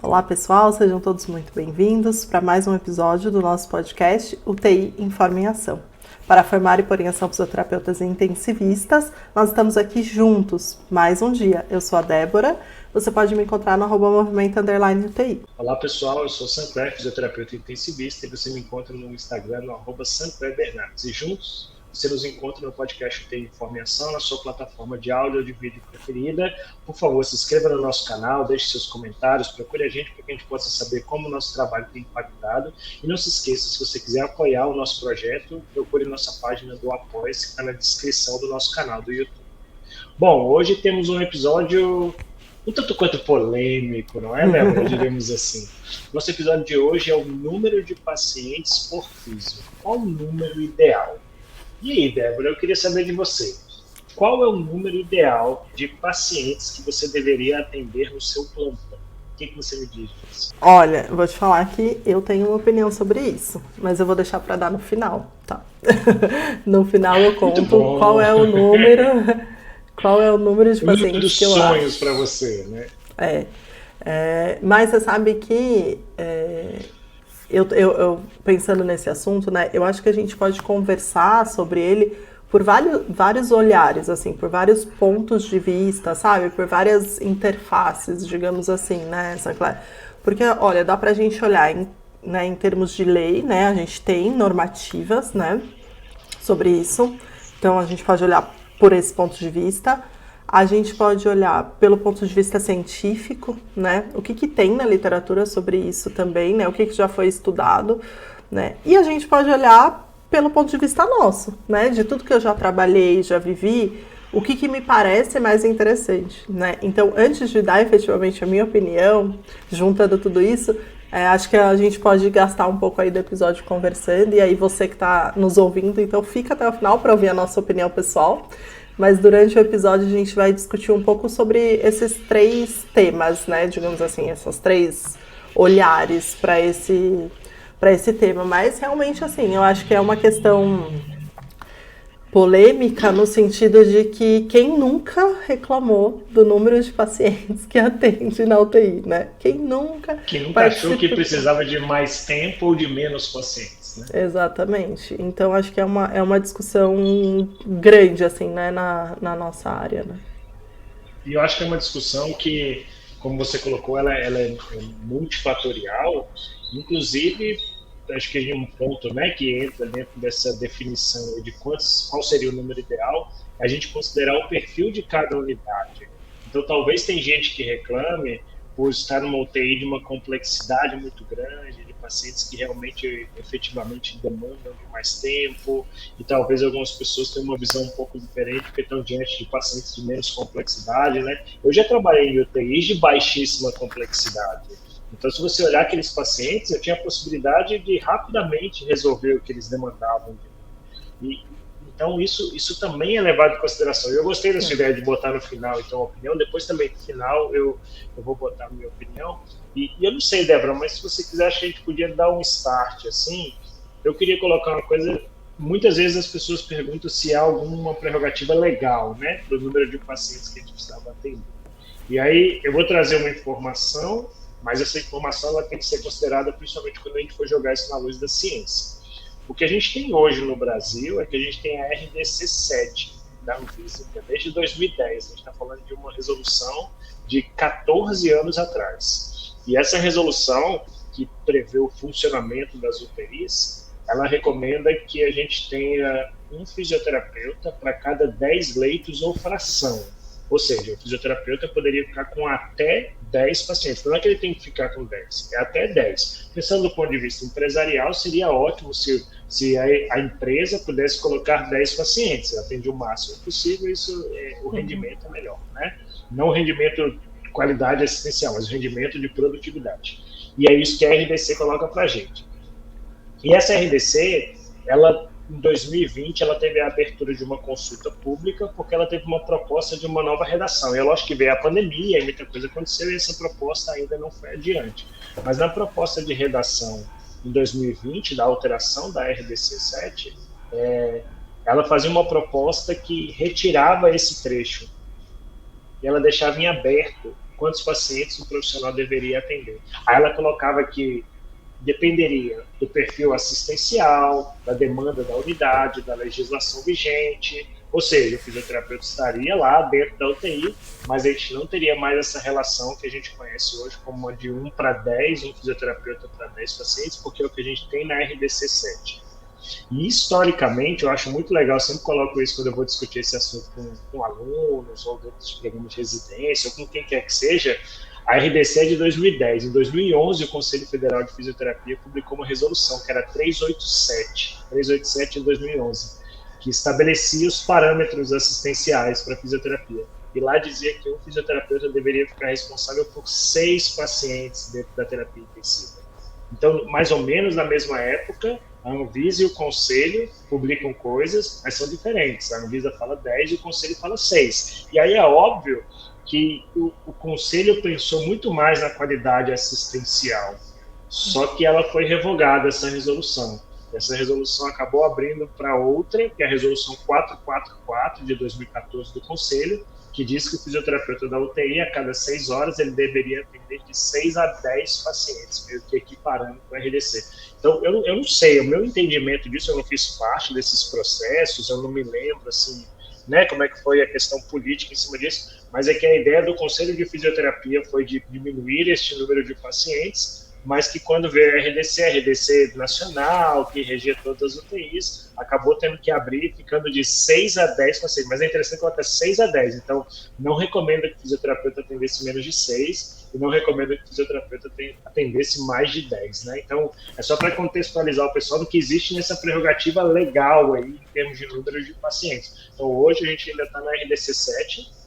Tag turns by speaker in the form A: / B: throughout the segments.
A: Olá pessoal, sejam todos muito bem-vindos para mais um episódio do nosso podcast UTI Informa em Ação. Para formar e pôr em ação fisioterapeutas e intensivistas, nós estamos aqui juntos mais um dia. Eu sou a Débora, você pode me encontrar no @movimento_UTI.
B: Olá pessoal, eu sou Sancler, fisioterapeuta intensivista, e você me encontra no Instagram no @SanclerBernardes. E juntos você nos encontra no podcast UTI Informa em Ação, na sua plataforma de áudio ou de vídeo preferida. Por favor, se inscreva no nosso canal, deixe seus comentários, procure a gente para que a gente possa saber como o nosso trabalho tem impactado. E não se esqueça, se você quiser apoiar o nosso projeto, procure nossa página do Apoia-se, que está na descrição do nosso canal do YouTube. Bom, hoje temos um episódio um tanto quanto polêmico, não é, Débora? Diremos assim. Nosso episódio de hoje é o número de pacientes por físio. Qual o número ideal? E aí, Débora, eu queria saber de você. Qual é o número ideal de pacientes que você deveria atender no seu plantão? O que você me diz disso?
A: Olha, vou te falar que eu tenho uma opinião sobre isso, mas eu vou deixar para dar no final, tá? No final eu conto qual é o número, qual é o número de pacientes que eu acho.
B: Sonhos para você, né?
A: Mas você sabe que eu pensando nesse assunto, né? Eu acho que a gente pode conversar sobre ele por vários olhares, assim, por vários pontos de vista, sabe? Por várias interfaces, digamos assim, né, Sancler? Porque, olha, dá pra gente olhar em termos de lei, né? A gente tem normativas, né, sobre isso. Então, a gente pode olhar por esse ponto de vista. A gente pode olhar pelo ponto de vista científico, né? O que tem na literatura sobre isso também, né? O que já foi estudado, né? E a gente pode olhar pelo ponto de vista nosso, né? De tudo que eu já trabalhei, já vivi, o que me parece mais interessante, né? Então, antes de dar efetivamente a minha opinião, juntando tudo isso, acho que a gente pode gastar um pouco aí do episódio conversando, e aí você que está nos ouvindo, então fica até o final para ouvir a nossa opinião pessoal. Mas durante o episódio a gente vai discutir um pouco sobre esses três temas, né? Digamos assim, essas três olhares para esse tema. Mas realmente, assim, eu acho que é uma questão polêmica no sentido de que quem nunca reclamou do número de pacientes que atende na UTI, né? Quem nunca
B: achou que precisava de mais tempo ou de menos pacientes? Né?
A: Exatamente. Então, acho que é uma discussão grande, assim, né, na nossa área, né?
B: E eu acho que é uma discussão que, como você colocou, ela é multifatorial, inclusive, acho que um ponto, né, que entra dentro dessa definição de qual seria o número ideal, é a gente considerar o perfil de cada unidade. Então, talvez tem gente que reclame por estar numa UTI de uma complexidade muito grande, de pacientes que realmente, efetivamente, demandam de mais tempo, e talvez algumas pessoas tenham uma visão um pouco diferente, porque estão diante de pacientes de menos complexidade, né? Eu já trabalhei em UTIs de baixíssima complexidade. Então, se você olhar aqueles pacientes, eu tinha a possibilidade de rapidamente resolver o que eles demandavam de mim. Então, isso também é levado em consideração. Eu gostei dessa ideia de botar no final, então, a opinião. Depois também, no final, eu vou botar a minha opinião. E eu não sei, Débora, mas se você quiser, acho que a gente podia dar um start, assim. Eu queria colocar uma coisa. Muitas vezes as pessoas perguntam se há alguma prerrogativa legal, né, para o número de pacientes que a gente precisava atender. E aí, eu vou trazer uma informação, mas essa informação ela tem que ser considerada principalmente quando a gente for jogar isso na luz da ciência. O que a gente tem hoje no Brasil é que a gente tem a RDC 7 da Anvisa, desde 2010. A gente está falando de uma resolução de 14 anos atrás. E essa resolução, que prevê o funcionamento das UTIs, ela recomenda que a gente tenha um fisioterapeuta para cada 10 leitos ou fração. Ou seja, o fisioterapeuta poderia ficar com até 10 pacientes. Não é que ele tem que ficar com 10, é até 10. Pensando do ponto de vista empresarial, seria ótimo se a empresa pudesse colocar 10 pacientes. Atende o máximo possível, o rendimento é melhor, né? Não o rendimento de qualidade assistencial, mas o rendimento de produtividade. E é isso que a RDC coloca para a gente. E essa RDC, ela em 2020, ela teve a abertura de uma consulta pública porque ela teve uma proposta de uma nova redação. E é lógico que veio a pandemia e muita coisa aconteceu e essa proposta ainda não foi adiante. Mas na proposta de redação em 2020, da alteração da RDC 7, ela fazia uma proposta que retirava esse trecho e ela deixava em aberto quantos pacientes o profissional deveria atender. Aí ela colocava que dependeria do perfil assistencial, da demanda da unidade, da legislação vigente, ou seja, o fisioterapeuta estaria lá dentro da UTI, mas a gente não teria mais essa relação que a gente conhece hoje como uma de 1 para 10, um fisioterapeuta para 10 pacientes, porque é o que a gente tem na RDC 7. E historicamente, eu acho muito legal, eu sempre coloco isso quando eu vou discutir esse assunto com alunos, ou dentro dos programas de residência, ou com quem quer que seja. A RDC é de 2010. Em 2011, o Conselho Federal de Fisioterapia publicou uma resolução, que era 387 de 2011, que estabelecia os parâmetros assistenciais para a fisioterapia. E lá dizia que um fisioterapeuta deveria ficar responsável por 6 pacientes dentro da terapia intensiva. Então, mais ou menos na mesma época, a Anvisa e o Conselho publicam coisas, mas são diferentes. A Anvisa fala 10 e o Conselho fala 6. E aí é óbvio que o Conselho pensou muito mais na qualidade assistencial, só que ela foi revogada, essa resolução. Essa resolução acabou abrindo para outra, que é a resolução 444 de 2014 do Conselho, que diz que o fisioterapeuta da UTI, a cada 6 horas, ele deveria atender de 6 a 10 pacientes, meio que equiparando com o RDC. Então, eu não sei, o meu entendimento disso, eu não fiz parte desses processos, eu não me lembro, assim, né, como é que foi a questão política em cima disso, mas é que a ideia do Conselho de Fisioterapia foi de diminuir este número de pacientes, mas que quando veio a RDC nacional, que regia todas as UTIs, acabou tendo que abrir, ficando de 6 a 10 pacientes. Mas é interessante que ela está 6 a 10, então não recomendo que o fisioterapeuta atendesse menos de 6, e não recomendo que o fisioterapeuta atendesse mais de 10, né? Então, é só para contextualizar o pessoal do que existe nessa prerrogativa legal aí, em termos de número de pacientes. Então, hoje a gente ainda está na RDC 7,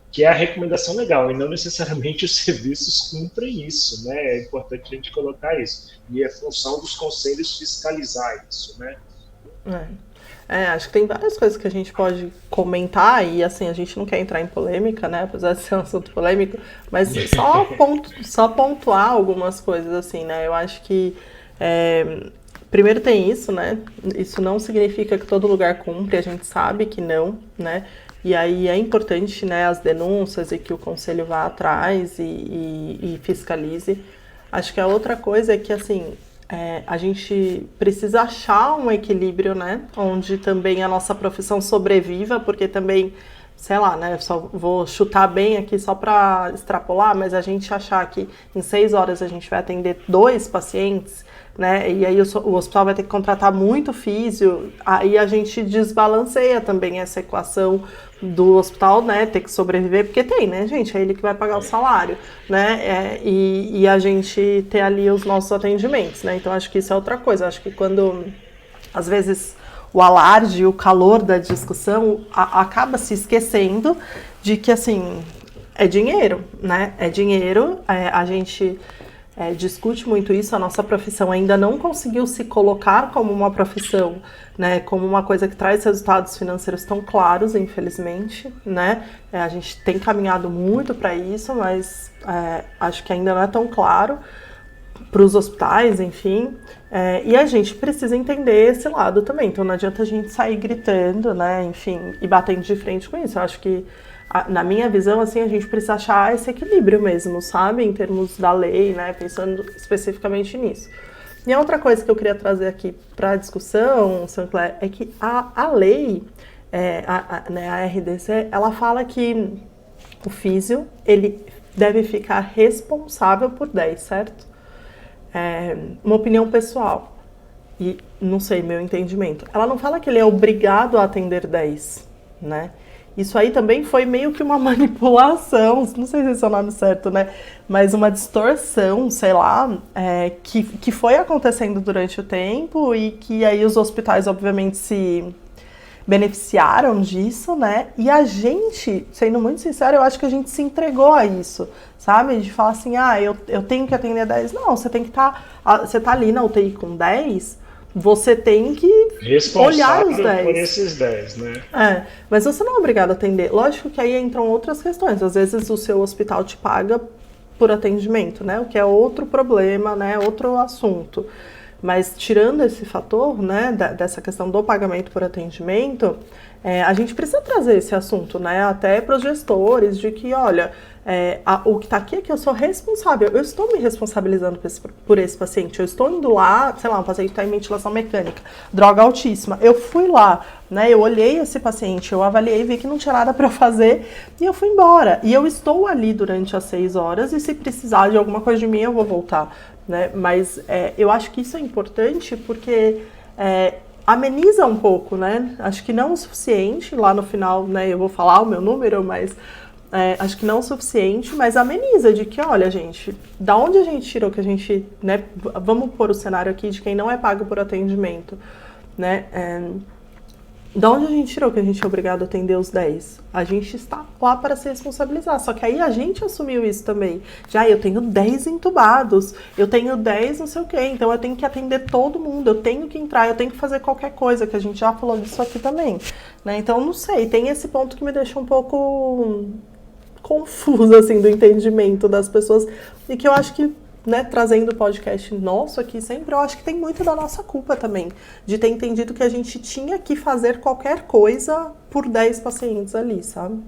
B: que é a recomendação legal, e não necessariamente os serviços cumprem isso, né? É importante a gente colocar isso. E é função dos conselhos fiscalizar isso, né?
A: Acho que tem várias coisas que a gente pode comentar, e assim, a gente não quer entrar em polêmica, né? Apesar de ser um assunto polêmico, mas só pontuar algumas coisas, assim, né? Eu acho que primeiro tem isso, né? Isso não significa que todo lugar cumpre, a gente sabe que não, né? E aí é importante, né, as denúncias e que o conselho vá atrás e fiscalize. Acho que a outra coisa é que, assim, a gente precisa achar um equilíbrio, né, onde também a nossa profissão sobreviva, porque também, sei lá, né, só vou chutar bem aqui só para extrapolar, mas a gente achar que em 6 horas a gente vai atender 2 pacientes, né, e aí o hospital vai ter que contratar muito físio, aí a gente desbalanceia também essa equação do hospital, né, ter que sobreviver, porque tem, né, gente, é ele que vai pagar o salário, né, e a gente ter ali os nossos atendimentos, né, então acho que isso é outra coisa, acho que quando, às vezes, o alarde, o calor da discussão acaba se esquecendo de que, assim, é dinheiro, né, é dinheiro, a gente discute muito isso, a nossa profissão ainda não conseguiu se colocar como uma profissão, né, como uma coisa que traz resultados financeiros tão claros, infelizmente, né, a gente tem caminhado muito para isso, mas acho que ainda não é tão claro para os hospitais, enfim, e a gente precisa entender esse lado também, então não adianta a gente sair gritando, né, enfim, e batendo de frente com isso. Eu acho que na minha visão, assim, a gente precisa achar esse equilíbrio mesmo, sabe? Em termos da lei, né? Pensando especificamente nisso. E a outra coisa que eu queria trazer aqui para a discussão, Sancler, é que a lei, né, a RDC, ela fala que o físio, ele deve ficar responsável por 10, certo? Uma opinião pessoal. E não sei, meu entendimento. Ela não fala que ele é obrigado a atender 10, né? Isso aí também foi meio que uma manipulação, não sei se esse é o nome certo, né? Mas uma distorção, sei lá, que foi acontecendo durante o tempo e que aí os hospitais, obviamente, se beneficiaram disso, né? E a gente, sendo muito sincero, eu acho que a gente se entregou a isso, sabe? De falar assim, eu tenho que atender 10. Não, você tem que você tá ali na UTI com 10... Você tem que olhar os 10.
B: Por esses 10, né?
A: Mas você não é obrigado a atender. Lógico que aí entram outras questões. Às vezes o seu hospital te paga por atendimento, né? O que é outro problema, né? Outro assunto. Mas tirando esse fator, né? Dessa questão do pagamento por atendimento, A gente precisa trazer esse assunto, né, até para os gestores, de que, olha, o que está aqui é que eu sou responsável, eu estou me responsabilizando por esse paciente, eu estou indo lá, sei lá, um paciente está em ventilação mecânica, droga altíssima, eu fui lá, né, eu olhei esse paciente, eu avaliei, vi que não tinha nada para eu fazer e eu fui embora. E eu estou ali durante as 6 horas e se precisar de alguma coisa de mim, eu vou voltar, né, mas eu acho que isso é importante porque ameniza um pouco, né? Acho que não o suficiente, lá no final, né, eu vou falar o meu número, mas acho que não o suficiente, mas ameniza de que, olha, gente, da onde a gente tirou que a gente, né, vamos pôr o cenário aqui de quem não é pago por atendimento, né, da onde a gente tirou que a gente é obrigado a atender os 10? A gente está lá para se responsabilizar. Só que aí a gente assumiu isso também. Já eu tenho 10 entubados, eu tenho 10 não sei o quê, então eu tenho que atender todo mundo, eu tenho que entrar, eu tenho que fazer qualquer coisa, que a gente já falou disso aqui também. Né? Então, não sei, tem esse ponto que me deixa um pouco confusa, assim, do entendimento das pessoas e que eu acho que, né, trazendo o podcast nosso aqui sempre, eu acho que tem muito da nossa culpa também, de ter entendido que a gente tinha que fazer qualquer coisa por 10 pacientes ali, sabe?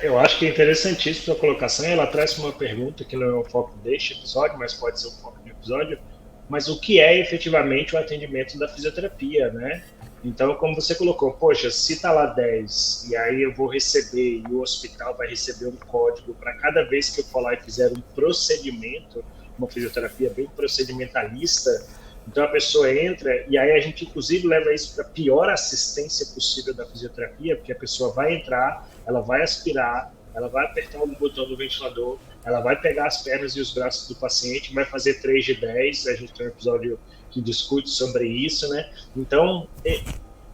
B: Eu acho que é interessantíssima a colocação. Ela traz uma pergunta que não é o foco deste episódio, mas pode ser o foco do episódio. Mas o que é efetivamente o atendimento da fisioterapia, né? Então, como você colocou, poxa, se está lá 10 e aí eu vou receber e o hospital vai receber um código para cada vez que eu for lá e fizer um procedimento, uma fisioterapia bem procedimentalista, então a pessoa entra e aí a gente inclusive leva isso para a pior assistência possível da fisioterapia, porque a pessoa vai entrar, ela vai aspirar, ela vai apertar o botão do ventilador, ela vai pegar as pernas e os braços do paciente, vai fazer 3 de 10, a gente tem um episódio que discute sobre isso, né? Então,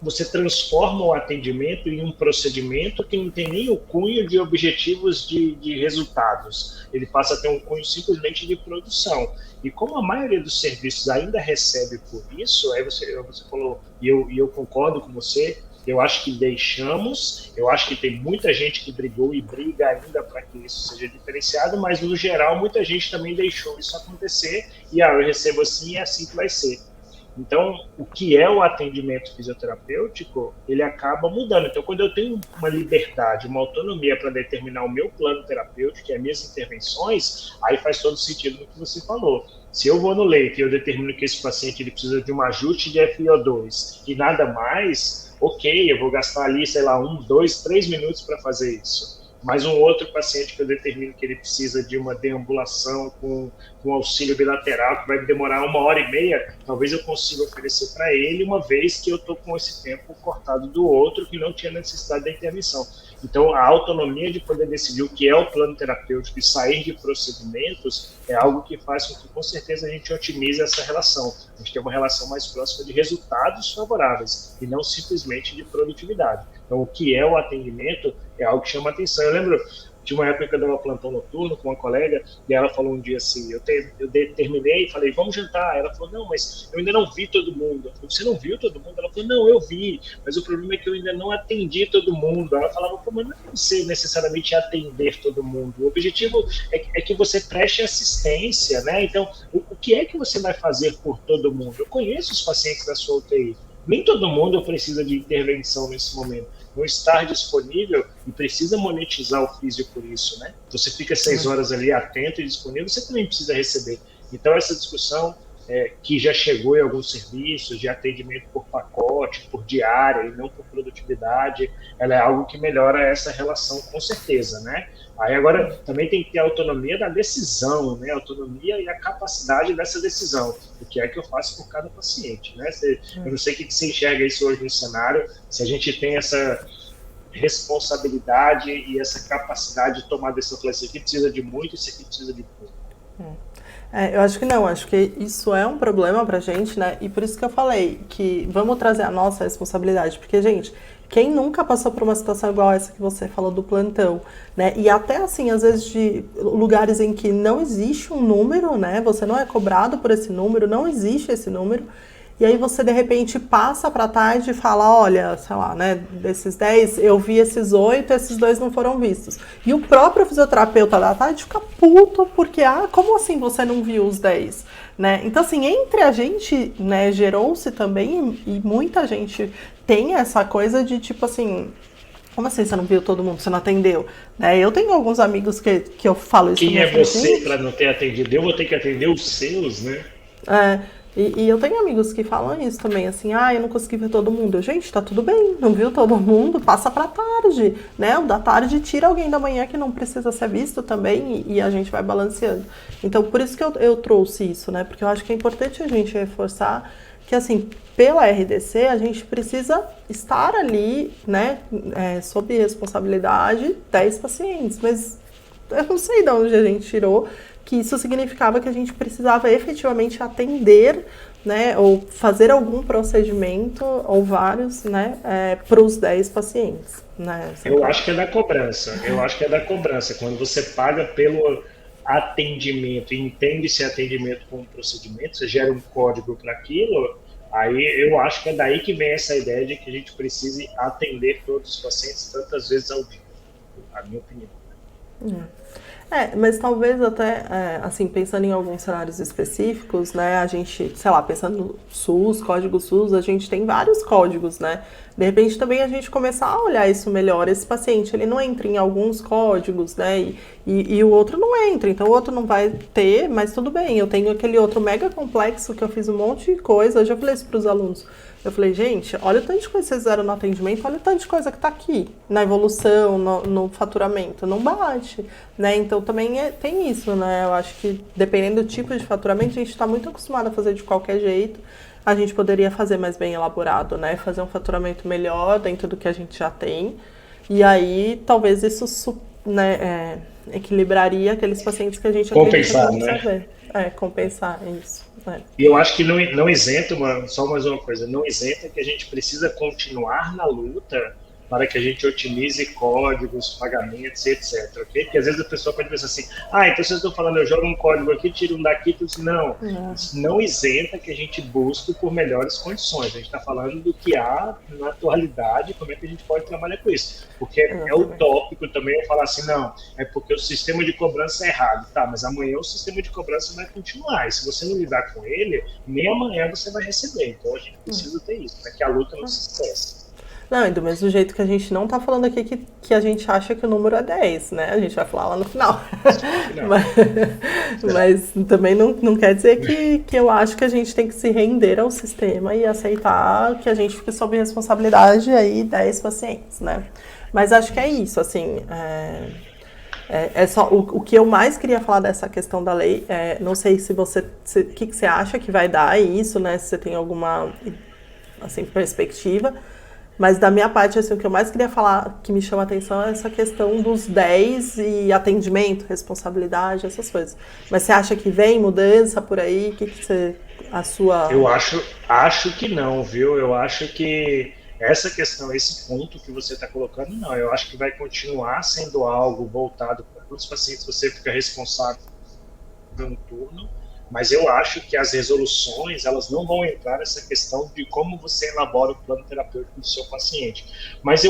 B: você transforma o atendimento em um procedimento que não tem nem o cunho de objetivos de resultados. Ele passa a ter um cunho simplesmente de produção. E como a maioria dos serviços ainda recebe por isso, aí você falou, e eu concordo com você, eu acho que deixamos, eu acho que tem muita gente que brigou e briga ainda para que isso seja diferenciado, mas no geral muita gente também deixou isso acontecer e eu recebo assim e é assim que vai ser. Então, o que é o atendimento fisioterapêutico, ele acaba mudando. Então, quando eu tenho uma liberdade, uma autonomia para determinar o meu plano terapêutico e as minhas intervenções, aí faz todo sentido no que você falou. Se eu vou no leito e eu determino que esse paciente ele precisa de um ajuste de FiO2 e nada mais, ok, eu vou gastar ali, sei lá, 1, 2, 3 minutos para fazer isso. Mas um outro paciente que eu determino que ele precisa de uma deambulação com auxílio bilateral, que vai demorar 1h30, talvez eu consiga oferecer para ele, uma vez que eu estou com esse tempo cortado do outro, que não tinha necessidade da intervenção. Então, a autonomia de poder decidir o que é o plano terapêutico e sair de procedimentos é algo que faz com que, com certeza, a gente otimize essa relação. A gente tem uma relação mais próxima de resultados favoráveis e não simplesmente de produtividade. Então, o que é o atendimento é algo que chama atenção. Eu lembro de uma época que eu dava plantão noturno com uma colega e ela falou um dia assim, eu terminei e falei, vamos jantar. Ela falou, não, mas eu ainda não vi todo mundo. Eu falei, você não viu todo mundo? Ela falou, não, eu vi, mas o problema é que eu ainda não atendi todo mundo. Ela falava, pô, mas não é você necessariamente atender todo mundo. O objetivo é que você preste assistência, né? Então, o que é que você vai fazer por todo mundo? Eu conheço os pacientes da sua UTI. Nem todo mundo precisa de intervenção nesse momento. Não estar disponível e precisa monetizar o físico por isso, né? Você fica 6 horas ali atento e disponível, você também precisa receber. Então, essa discussão que já chegou em alguns serviços de atendimento por pacote, por diária e não por produtividade, ela é algo que melhora essa relação com certeza, né? Aí agora também tem que ter a autonomia da decisão, né? A autonomia e a capacidade dessa decisão, o que é que eu faço por cada paciente, né? Eu não sei o que você enxerga isso hoje no cenário, se a gente tem essa responsabilidade e essa capacidade de tomar decisão, falar, isso aqui precisa de muito, isso aqui precisa de pouco.
A: Eu acho que não, acho que isso é um problema pra gente, né? E por isso que eu falei que vamos trazer a nossa responsabilidade, porque, gente, quem nunca passou por uma situação igual essa que você falou do plantão, né? E até assim, às vezes de lugares em que não existe um número, né? Você não é cobrado por esse número, não existe esse número. e aí você de repente passa para tarde e fala, olha, sei lá, né, desses 10, eu vi esses 8, esses 2 não foram vistos. E o próprio fisioterapeuta da tarde fica puto, porque, como assim você não viu os 10? Né? Então, assim, entre a gente, né, gerou-se também, e muita gente tem essa coisa de, tipo assim, como assim você não viu todo mundo, você não atendeu? Né? Eu tenho alguns amigos que eu falo isso
B: Quem
A: também.
B: é você para não ter atendido? Eu vou ter que atender os seus, né?
A: É, e eu tenho amigos que falam isso também, assim, eu não consegui ver todo mundo. Gente, tá tudo bem, não viu todo mundo, passa pra tarde, né? O da tarde tira alguém da manhã que não precisa ser visto também e a gente vai balanceando. Então, por isso que eu trouxe isso, né? Porque eu acho que é importante a gente reforçar que, assim, pela RDC, a gente precisa estar ali, né, sob responsabilidade 10 pacientes, mas eu não sei de onde a gente tirou que isso significava que a gente precisava efetivamente atender, né, ou fazer algum procedimento, ou vários, né, para os 10 pacientes. Né,
B: Eu acho que é da cobrança. Eu acho que é da cobrança. Quando você paga pelo atendimento e entende esse atendimento como procedimento, você gera um código para aquilo, aí eu acho que é daí que vem essa ideia de que a gente precise atender todos os pacientes tantas vezes ao dia, a minha opinião.
A: Mas talvez até, assim, pensando em alguns cenários específicos, né, a gente, sei lá, pensando no SUS, código SUS, a gente tem vários códigos, né? De repente também a gente começar a olhar isso melhor. Esse paciente, ele não entra em alguns códigos, né, e o outro não entra, então o outro não vai ter, mas tudo bem, eu tenho aquele outro mega complexo que eu fiz um monte de coisa, eu já falei isso para os alunos. Eu falei, gente, olha o tanto de coisa que vocês fizeram no atendimento, olha o tanto de coisa que está aqui, na evolução, no faturamento, não bate, né? Então também tem isso, né? Eu acho que dependendo do tipo de faturamento, a gente está muito acostumado a fazer de qualquer jeito, a gente poderia fazer mais bem elaborado, né? Fazer um faturamento melhor dentro do que a gente já tem, e aí talvez isso, né, equilibraria aqueles pacientes que a gente acredita
B: Compensar,
A: que vão
B: né?
A: saber. Compensar isso.
B: E eu acho que não isenta, só mais uma coisa, não isenta que a gente precisa continuar na luta para que a gente otimize códigos, pagamentos, etc. Okay? Porque às vezes a pessoa pode pensar assim, então vocês estão falando, eu jogo um código aqui, tiro um daqui, tudo assim. Não, isso não isenta que a gente busque por melhores condições. A gente está falando do que há na atualidade, como é que a gente pode trabalhar com isso. Porque é utópico também eu falar assim, não, é porque o sistema de cobrança é errado. Tá, mas amanhã o sistema de cobrança vai continuar. E se você não lidar com ele, nem amanhã você vai receber. Então a gente precisa ter isso, né? Que a luta não se cesse.
A: Não, e do mesmo jeito que a gente não tá falando aqui que a gente acha que o número é 10, né? A gente vai falar lá no final. Mas também não quer dizer que eu acho que a gente tem que se render ao sistema e aceitar que a gente fique sob responsabilidade aí 10 pacientes, né? Mas acho que é isso, assim, só o que eu mais queria falar dessa questão da lei, não sei se você, o que você acha que vai dar isso, né? Se você tem alguma, assim, perspectiva. Mas da minha parte, assim, o que eu mais queria falar, que me chama a atenção, é essa questão dos 10 e atendimento, responsabilidade, essas coisas. Mas você acha que vem mudança por aí? O que você, a sua...
B: Eu acho que não, viu? Eu acho que essa questão, esse ponto que você está colocando, não. Eu acho que vai continuar sendo algo voltado para os pacientes, você fica responsável no turno, mas eu acho que as resoluções, elas não vão entrar nessa questão de como você elabora o plano terapêutico do seu paciente. Mas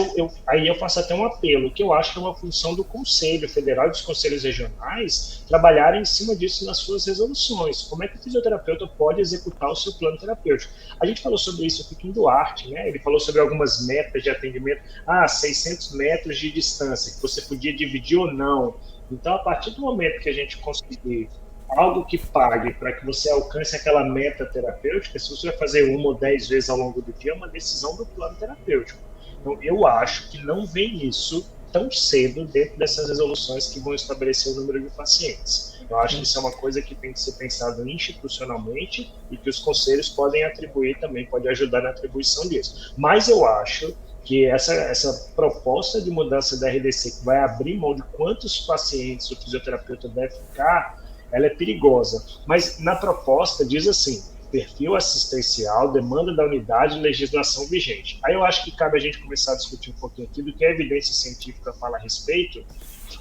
B: aí eu faço até um apelo, que eu acho que é uma função do Conselho Federal e dos Conselhos Regionais trabalharem em cima disso nas suas resoluções. Como é que o fisioterapeuta pode executar o seu plano terapêutico? A gente falou sobre isso aqui com o Duarte, né? Ele falou sobre algumas metas de atendimento. 600 metros de distância, que você podia dividir ou não. Então, a partir do momento que a gente conseguir algo que pague para que você alcance aquela meta terapêutica, se você vai fazer 1 ou 10 vezes ao longo do dia, é uma decisão do plano terapêutico. Então, eu acho que não vem isso tão cedo dentro dessas resoluções que vão estabelecer o número de pacientes. Eu acho que isso é uma coisa que tem que ser pensado institucionalmente e que os conselhos podem atribuir também, pode ajudar na atribuição disso. Mas eu acho que essa proposta de mudança da RDC, que vai abrir mão de quantos pacientes o fisioterapeuta deve ficar, ela é perigosa. Mas na proposta diz assim, perfil assistencial, demanda da unidade e legislação vigente. Aí eu acho que cabe a gente começar a discutir um pouquinho aqui do que a evidência científica fala a respeito.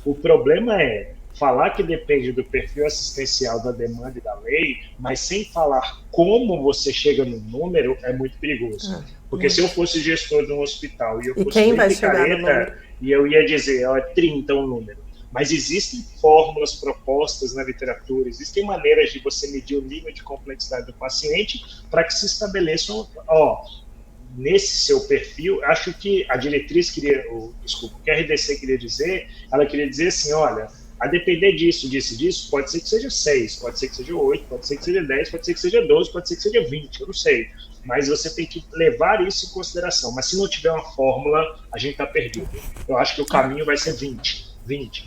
B: O problema é, falar que depende do perfil assistencial, da demanda e da lei, mas sem falar como você chega no número, é muito perigoso. Porque se eu fosse gestor de um hospital e eu
A: E
B: fosse
A: quem
B: bem
A: vai chegar no número?
B: picareta, e eu ia dizer, ó, é 30 o número. Mas existem fórmulas propostas na literatura, existem maneiras de você medir o nível de complexidade do paciente para que se estabeleçam, ó, nesse seu perfil, acho que a diretriz queria, desculpa, o que a RDC queria dizer, ela queria dizer assim, olha, a depender disso, disso, pode ser que seja 6, pode ser que seja 8, pode ser que seja 10, pode ser que seja 12, pode ser que seja 20, eu não sei. Mas você tem que levar isso em consideração. Mas se não tiver uma fórmula, a gente está perdido. Eu acho que o caminho vai ser 20,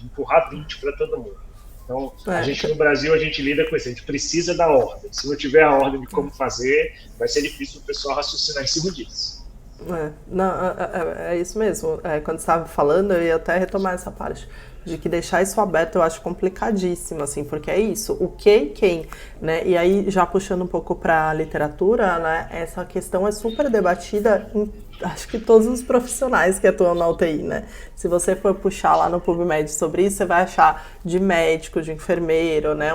B: empurrar 20 para todo mundo. Então, a gente no Brasil, a gente lida com isso, a gente precisa da ordem. Se não tiver a ordem de como fazer, vai ser difícil o pessoal raciocinar em cima disso.
A: É isso mesmo. Quando você estava falando, eu ia até retomar essa parte de que deixar isso aberto eu acho complicadíssimo, assim, porque é isso, o que e quem, né? E aí, já puxando um pouco para a literatura, né, essa questão é super debatida em, acho que todos os profissionais que atuam na UTI, né? Se você for puxar lá no PubMed sobre isso, você vai achar de médico, de enfermeiro, né?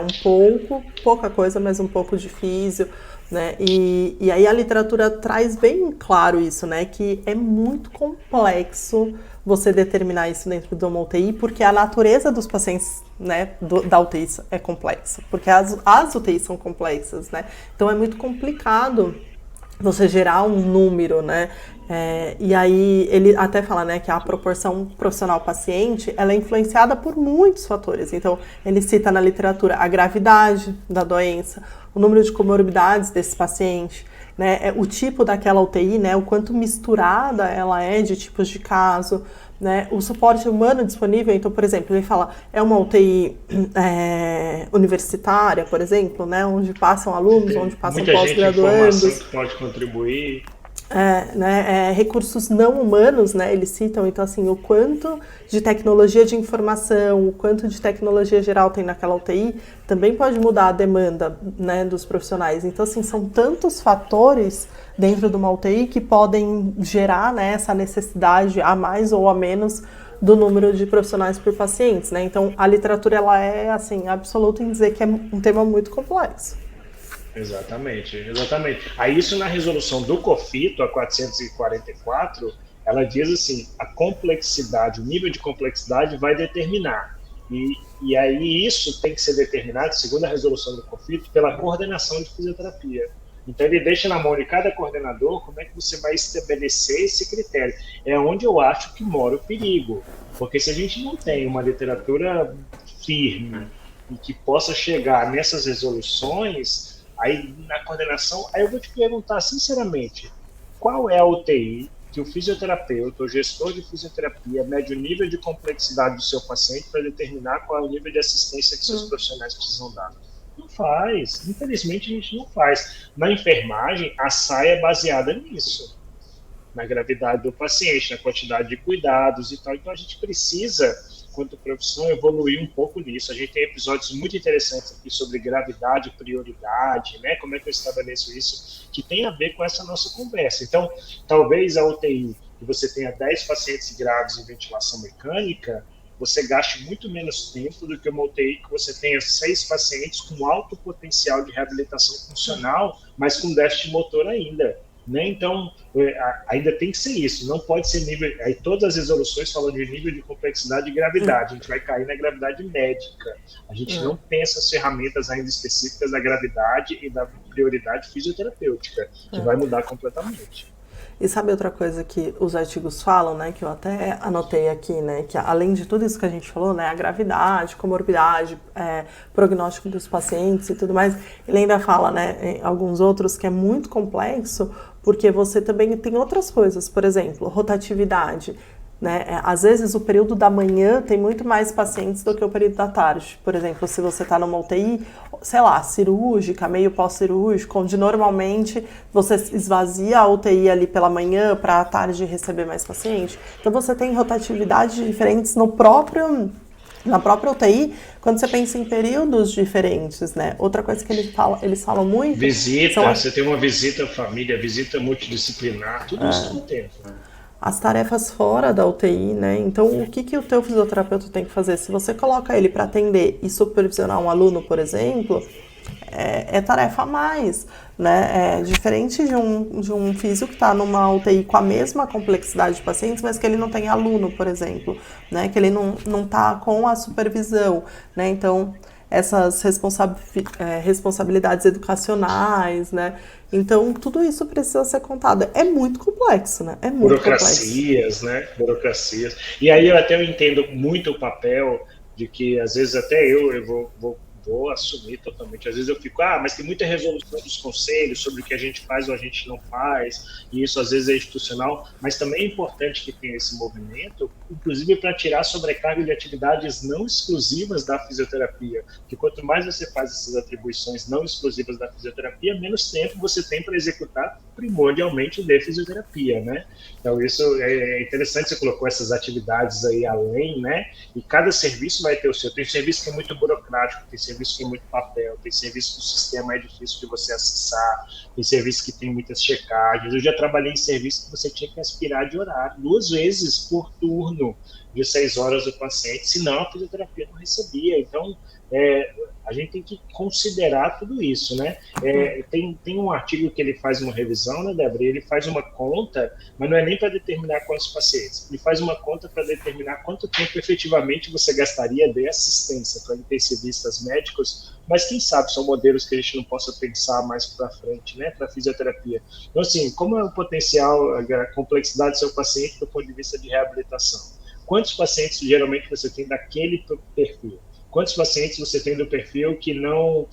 A: Pouca coisa, mas um pouco de físio, né? E aí a literatura traz bem claro isso, né? Que é muito complexo você determinar isso dentro de uma UTI, porque a natureza dos pacientes, né, da UTI é complexa, porque as UTIs são complexas, né? Então é muito complicado você gerar um número, né? E aí ele até fala, né, que a proporção profissional-paciente ela é influenciada por muitos fatores. Então ele cita na literatura a gravidade da doença, o número de comorbidades desse paciente, né, o tipo daquela UTI, né, o quanto misturada ela é de tipos de caso, né, o suporte humano disponível. Então, por exemplo, ele fala, é uma UTI universitária, por exemplo, né, onde passam alunos, onde passam pós-graduandos.
B: Muita gente que pode contribuir.
A: Recursos não humanos, né, eles citam, então assim, o quanto de tecnologia de informação, o quanto de tecnologia geral tem naquela UTI, também pode mudar a demanda, né, dos profissionais. Então assim, são tantos fatores dentro de uma UTI que podem gerar, né, essa necessidade a mais ou a menos do número de profissionais por pacientes, né. Então a literatura ela é assim, absoluta em dizer que é um tema muito complexo.
B: Exatamente. Aí isso na resolução do COFITO, a 444, ela diz assim, a complexidade, o nível de complexidade vai determinar. E aí isso tem que ser determinado, segundo a resolução do COFITO, pela coordenação de fisioterapia. Então ele deixa na mão de cada coordenador como é que você vai estabelecer esse critério. É onde eu acho que mora o perigo. Porque se a gente não tem uma literatura firme e que possa chegar nessas resoluções, aí na coordenação, aí eu vou te perguntar sinceramente, qual é a UTI que o fisioterapeuta, o gestor de fisioterapia, mede o nível de complexidade do seu paciente para determinar qual é o nível de assistência que seus profissionais precisam dar? Não faz. Infelizmente, a gente não faz. Na enfermagem, a SAI é baseada nisso. Na gravidade do paciente, na quantidade de cuidados e tal. Então, a gente precisa, quanto profissão, evoluir um pouco nisso. A gente tem episódios muito interessantes aqui sobre gravidade e prioridade, né? Como é que eu estabeleço isso, que tem a ver com essa nossa conversa. Então, talvez a UTI, que você tenha 10 pacientes graves em ventilação mecânica, você gaste muito menos tempo do que uma UTI que você tenha 6 pacientes com alto potencial de reabilitação funcional, mas com déficit motor ainda. Né? Então, ainda tem que ser isso, não pode ser nível. Aí todas as resoluções falam de nível de complexidade e gravidade, a gente vai cair na gravidade médica. A gente não tem essas ferramentas ainda específicas da gravidade e da prioridade fisioterapêutica, que vai mudar completamente.
A: E sabe outra coisa que os artigos falam, né, que eu até anotei aqui, né, que além de tudo isso que a gente falou, né, a gravidade, comorbidade, prognóstico dos pacientes e tudo mais, ele ainda fala, né, em alguns outros que é muito complexo, porque você também tem outras coisas, por exemplo, rotatividade, né, às vezes o período da manhã tem muito mais pacientes do que o período da tarde. Por exemplo, se você está numa UTI, sei lá, cirúrgica, meio pós-cirúrgico, onde normalmente você esvazia a UTI ali pela manhã para à tarde receber mais paciente. Então você tem rotatividades diferentes na própria UTI, quando você pensa em períodos diferentes, né? Outra coisa que eles falam muito...
B: Visita, você tem uma visita à família, visita multidisciplinar, tudo isso com o tempo.
A: as tarefas fora da UTI, né? Então, o que que o teu fisioterapeuta tem que fazer? Se você coloca ele para atender e supervisionar um aluno, por exemplo, é tarefa a mais, né? É diferente de um físio que está numa UTI com a mesma complexidade de pacientes, mas que ele não tem aluno, por exemplo, né? Que ele não está com a supervisão, né? Então, essas responsabilidades educacionais, né? Então, tudo isso precisa ser contado. É muito complexo, né? É muito complexo.
B: Burocracias, né? Burocracias. E aí eu até entendo muito o papel de que, às vezes, até eu vou assumir totalmente. Às vezes eu fico, mas tem muita resolução dos conselhos sobre o que a gente faz ou a gente não faz, e isso às vezes é institucional, mas também é importante que tenha esse movimento, inclusive para tirar a sobrecarga de atividades não exclusivas da fisioterapia, que quanto mais você faz essas atribuições não exclusivas da fisioterapia, menos tempo você tem para executar primordialmente de fisioterapia, né? Então isso é interessante, você colocou essas atividades aí além, né? E cada serviço vai ter o seu. Tem serviço que é muito burocrático, tem serviço que tem muito papel, tem serviço que o sistema é difícil de você acessar, tem serviço que tem muitas checagens. Eu já trabalhei em serviço que você tinha que aspirar de horário 2 vezes por turno de 6 horas do paciente, senão a fisioterapia não recebia. Então, a gente tem que considerar tudo isso, né? Tem um artigo que ele faz uma revisão, né, Débora? Ele faz uma conta, mas não é nem para determinar quantos pacientes. Ele faz uma conta para determinar quanto tempo efetivamente você gastaria de assistência para intensivistas médicos, mas quem sabe são modelos que a gente não possa pensar mais para frente, né, para fisioterapia. Então, assim, como é o potencial, a complexidade do seu paciente do ponto de vista de reabilitação? Quantos pacientes geralmente você tem daquele perfil? Quantos pacientes você tem do perfil que não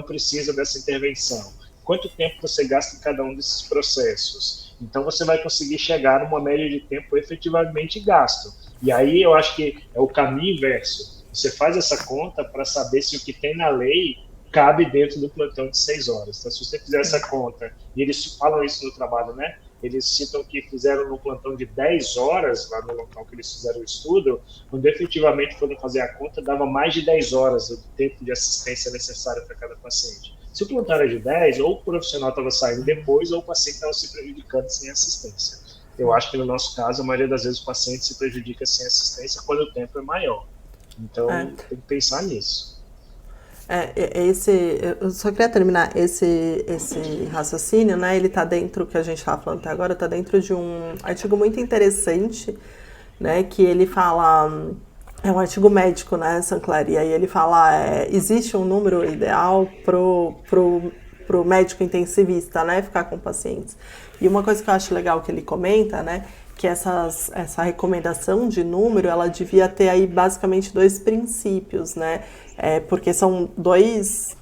B: precisa dessa intervenção? Quanto tempo você gasta em cada um desses processos? Então, você vai conseguir chegar numa média de tempo efetivamente gasto. E aí, eu acho que é o caminho inverso. Você faz essa conta para saber se o que tem na lei cabe dentro do plantão de 6 horas. Então, se você fizer essa conta, e eles falam isso no trabalho, né? Eles citam que fizeram no plantão de 10 horas, lá no local que eles fizeram o estudo, quando efetivamente foram fazer a conta, dava mais de 10 horas do tempo de assistência necessário para cada paciente. Se o plantão era de 10, ou o profissional estava saindo depois, ou o paciente estava se prejudicando sem assistência. Eu acho que no nosso caso, a maioria das vezes o paciente se prejudica sem assistência quando o tempo é maior. Então, tem que pensar nisso.
A: Eu só queria terminar esse raciocínio, né? Ele está dentro, que a gente estava falando até agora, está dentro de um artigo muito interessante, né? Que ele fala, é um artigo médico, né, Sancler? E aí ele fala, existe um número ideal pro médico intensivista, né, ficar com pacientes. E uma coisa que eu acho legal que ele comenta, né, que essa recomendação de número, ela devia ter aí basicamente 2 princípios, né? Porque são dois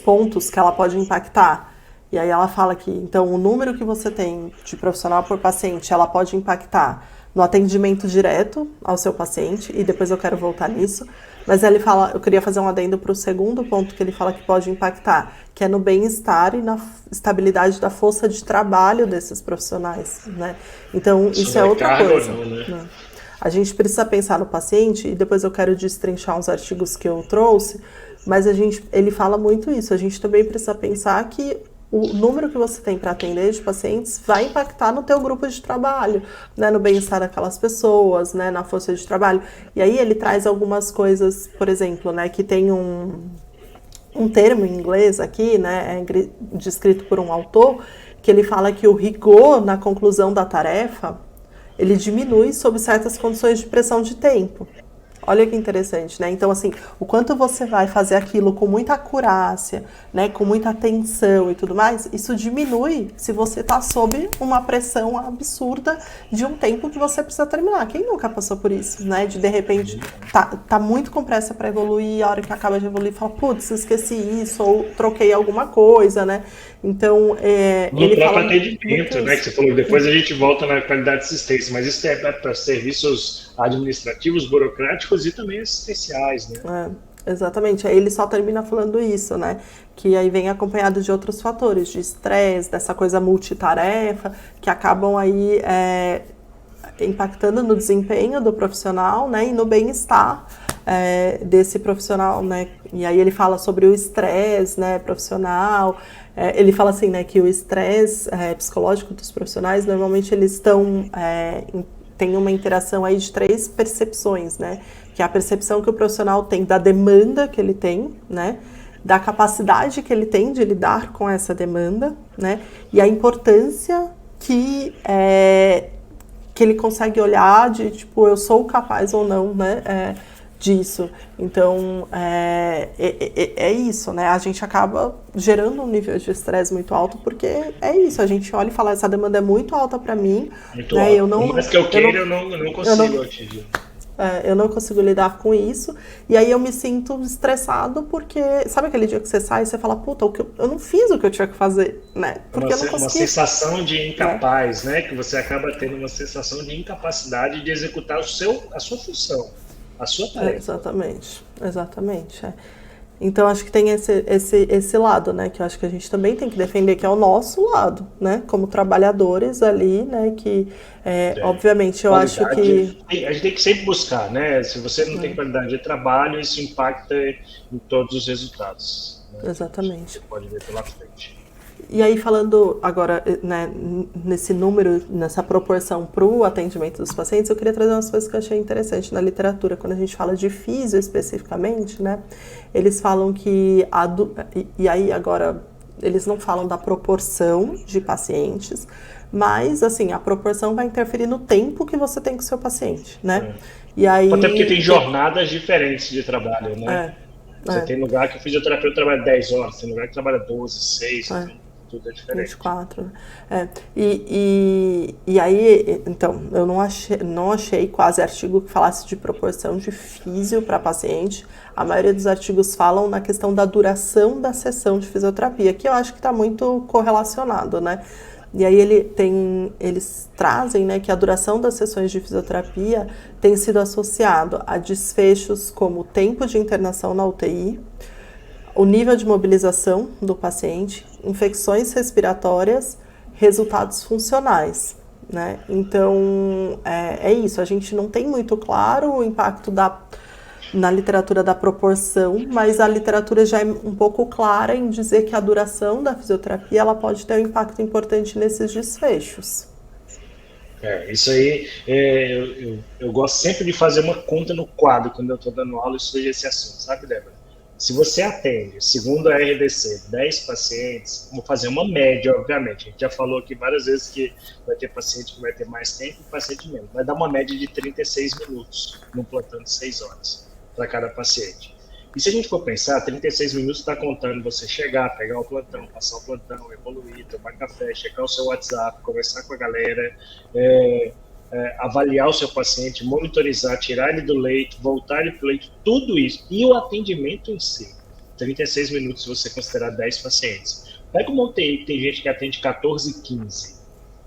A: pontos que ela pode impactar. E aí ela fala que, então, o número que você tem de profissional por paciente, ela pode impactar no atendimento direto ao seu paciente, e depois eu quero voltar nisso. Mas ele fala, eu queria fazer um adendo para o segundo ponto que ele fala que pode impactar, que é no bem-estar e na estabilidade da força de trabalho desses profissionais, né? Então, isso é outra coisa.
B: Não, né?
A: A gente precisa pensar no paciente, e depois eu quero destrinchar uns artigos que eu trouxe, mas ele fala muito isso. A gente também precisa pensar que o número que você tem para atender de pacientes vai impactar no teu grupo de trabalho, né, no bem-estar daquelas pessoas, né, na força de trabalho. E aí ele traz algumas coisas, por exemplo, né, que tem um termo em inglês aqui, né, descrito por um autor, que ele fala que o rigor na conclusão da tarefa, ele diminui sob certas condições de pressão de tempo. Olha que interessante, né? Então, assim, o quanto você vai fazer aquilo com muita acurácia, né, com muita atenção e tudo mais, isso diminui se você tá sob uma pressão absurda de um tempo que você precisa terminar. Quem nunca passou por isso, né? De repente, tá muito com pressa para evoluir, a hora que acaba de evoluir, fala, putz, esqueci isso, ou troquei alguma coisa, né? Então,
B: no próprio atendimento, né, que você falou, depois a gente volta na qualidade de assistência, mas isso é para serviços administrativos, burocráticos e também assistenciais, né?
A: Exatamente, aí ele só termina falando isso, né, que aí vem acompanhado de outros fatores, de estresse, dessa coisa multitarefa, que acabam aí impactando no desempenho do profissional, né, e no bem-estar desse profissional, né? E aí ele fala sobre o estresse, né, profissional. Ele fala assim, né, que o estresse psicológico dos profissionais, normalmente eles tem uma interação aí de 3 percepções, né? Que é a percepção que o profissional tem da demanda que ele tem, né? Da capacidade que ele tem de lidar com essa demanda, né? E a importância que ele consegue olhar de, tipo, eu sou capaz ou não, né? Disso. Então, é isso, né? A gente acaba gerando um nível de estresse muito alto, porque é isso, a gente olha e fala, essa demanda é muito alta para mim,
B: Muito
A: né?
B: alto. Por mais que eu queira, eu não consigo atingir.
A: Eu não consigo lidar com isso, e aí eu me sinto estressado porque, sabe aquele dia que você sai e você fala, puta, eu não fiz o que eu tinha que fazer, né? Porque eu não consegui.
B: Uma sensação de incapaz, né? Que você acaba tendo uma sensação de incapacidade de executar a sua função, a sua tarefa.
A: Exatamente. Então, acho que tem esse lado, né, que eu acho que a gente também tem que defender, que é o nosso lado, né, como trabalhadores ali, né, que, obviamente, eu acho que...
B: A gente tem que sempre buscar, né, se você não tem qualidade de trabalho, isso impacta em todos os resultados. Né?
A: Exatamente.
B: Você pode ver pela frente.
A: E aí, falando agora, né, nesse número, nessa proporção para o atendimento dos pacientes, eu queria trazer umas coisas que eu achei interessante na literatura. Quando a gente fala de físio especificamente, né, eles falam que... E aí, agora, eles não falam da proporção de pacientes, mas, assim, a proporção vai interferir no tempo que você tem com o seu paciente, né? E aí,
B: até porque tem jornadas diferentes de trabalho, né? Você tem lugar que o fisioterapeuta trabalha 10 horas, tem lugar que trabalha 12, 6, tudo é diferente.
A: 24, E aí, então, eu não achei quase artigo que falasse de proporção de físio para paciente. A maioria dos artigos falam na questão da duração da sessão de fisioterapia, que eu acho que está muito correlacionado, né? E aí eles trazem, né, que a duração das sessões de fisioterapia tem sido associado a desfechos como tempo de internação na UTI, o nível de mobilização do paciente, infecções respiratórias, resultados funcionais, né? Então, é isso. A gente não tem muito claro o impacto na literatura da proporção, mas a literatura já é um pouco clara em dizer que a duração da fisioterapia ela pode ter um impacto importante nesses desfechos.
B: Isso aí, eu gosto sempre de fazer uma conta no quadro quando eu estou dando aula e estudo esse assunto, sabe, Débora? Se você atende, segundo a RDC, 10 pacientes, vamos fazer uma média, obviamente. A gente já falou aqui várias vezes que vai ter paciente que vai ter mais tempo e paciente menos. Vai dar uma média de 36 minutos num plantão de 6 horas para cada paciente. E se a gente for pensar, 36 minutos está contando você chegar, pegar o plantão, passar o plantão, evoluir, tomar café, checar o seu WhatsApp, conversar com a galera, avaliar o seu paciente, monitorizar, tirar ele do leito, voltar ele para o leito, tudo isso. E o atendimento em si. 36 minutos se você considerar 10 pacientes. Pega uma UTI que tem gente que atende 14, 15.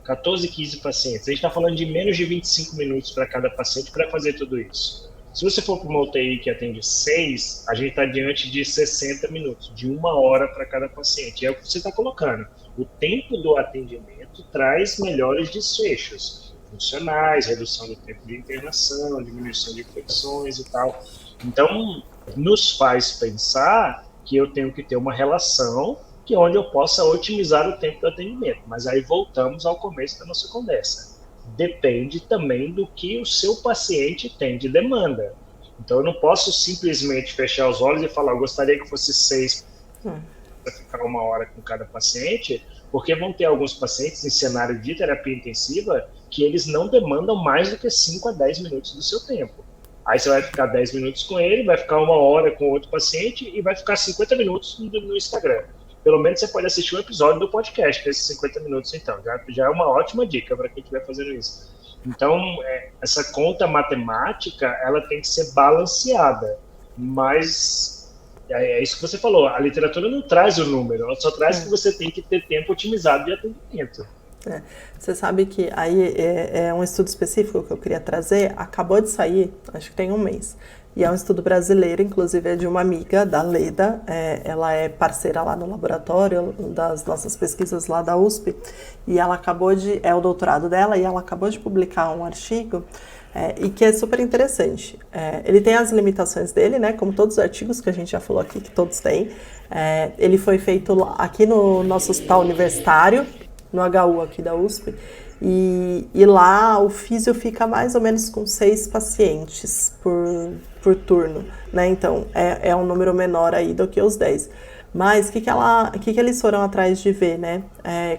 B: 14, 15 pacientes. A gente está falando de menos de 25 minutos para cada paciente para fazer tudo isso. Se você for para uma UTI que atende 6, a gente está diante de 60 minutos, de 1 hora para cada paciente. É o que você está colocando. O tempo do atendimento traz melhores desfechos funcionais, redução do tempo de internação, diminuição de infecções e tal. Então, nos faz pensar que eu tenho que ter uma relação que onde eu possa otimizar o tempo do atendimento. Mas aí voltamos ao começo da nossa conversa. Depende também do que o seu paciente tem de demanda. Então, eu não posso simplesmente fechar os olhos e falar, eu gostaria que fosse 6 para ficar 1 hora com cada paciente, porque vão ter alguns pacientes em cenário de terapia intensiva que eles não demandam mais do que 5 a 10 minutos do seu tempo. Aí você vai ficar 10 minutos com ele, vai ficar 1 hora com outro paciente e vai ficar 50 minutos no Instagram. Pelo menos você pode assistir um episódio do podcast, esses 50 minutos então. Já é uma ótima dica para quem estiver fazendo isso. Então, essa conta matemática, ela tem que ser balanceada. Mas é isso que você falou, a literatura não traz o número, ela só traz que você tem que ter tempo otimizado de atendimento.
A: Você sabe que aí é um estudo específico que eu queria trazer, acabou de sair, acho que tem 1 mês, e é um estudo brasileiro, inclusive é de uma amiga, da Leda, ela é parceira lá no laboratório das nossas pesquisas lá da USP, e ela é o doutorado dela, e ela acabou de publicar um artigo E que é super interessante. Ele tem as limitações dele, né? Como todos os artigos que a gente já falou aqui, que todos têm. Ele foi feito aqui no nosso hospital universitário, no HU aqui da USP, e lá o físio fica mais ou menos com 6 pacientes por turno, né? Então é um número menor aí do que os 10. Mas o que eles foram atrás de ver, né?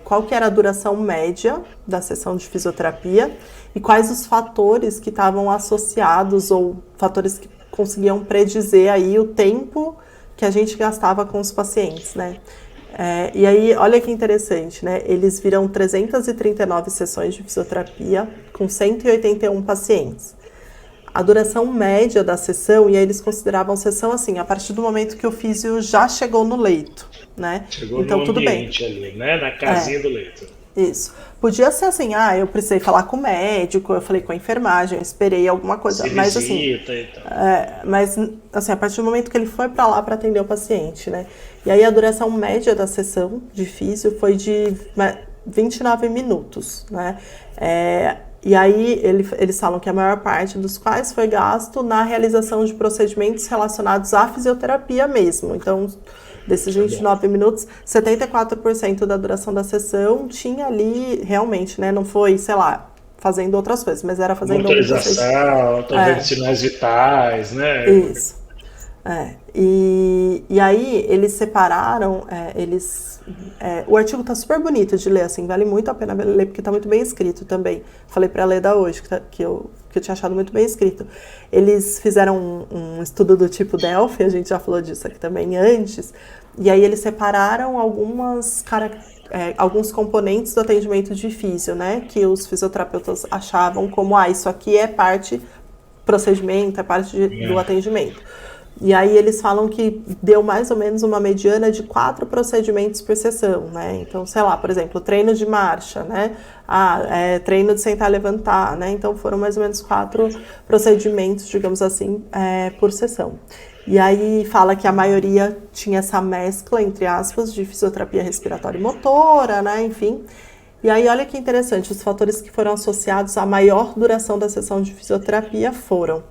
A: Qual que era a duração média da sessão de fisioterapia e quais os fatores que estavam associados ou fatores que conseguiam predizer aí o tempo que a gente gastava com os pacientes, né? E aí, olha que interessante, né? Eles viram 339 sessões de fisioterapia com 181 pacientes. A duração média da sessão, e aí eles consideravam sessão assim, a partir do momento que o físio já chegou no leito, né?
B: Chegou
A: Então,
B: no
A: tudo bem.
B: ambiente ali, né? Na casinha do leito.
A: Isso. Podia ser assim, eu precisei falar com o médico, eu falei com a enfermagem, eu esperei alguma coisa. Mas assim,
B: e tal.
A: mas assim, a partir do momento que ele foi para lá para atender o paciente, né? E aí a duração média da sessão de físio foi de 29 minutos, né? E aí eles falam que a maior parte dos quais foi gasto na realização de procedimentos relacionados à fisioterapia mesmo. Então, desses 29 minutos, 74% da duração da sessão tinha ali realmente, né? Não foi, sei lá, fazendo outras coisas, mas era fazendo
B: monitorização, vendo sinais vitais, né?
A: Isso. E aí eles separaram, o artigo tá super bonito de ler, assim, vale muito a pena ler porque tá muito bem escrito também. Falei para a Leda hoje que eu tinha achado muito bem escrito. Eles fizeram um estudo do tipo Delphi, a gente já falou disso aqui também antes, e aí eles separaram alguns componentes do atendimento de físio, né, que os fisioterapeutas achavam como, isso aqui é parte procedimento, é parte do atendimento. E aí eles falam que deu mais ou menos uma mediana de 4 procedimentos por sessão, né? Então, sei lá, por exemplo, treino de marcha, né? Treino de sentar e levantar, né? Então foram mais ou menos 4 procedimentos, digamos assim, por sessão. E aí fala que a maioria tinha essa mescla, entre aspas, de fisioterapia respiratória e motora, né? Enfim. E aí olha que interessante, os fatores que foram associados à maior duração da sessão de fisioterapia foram...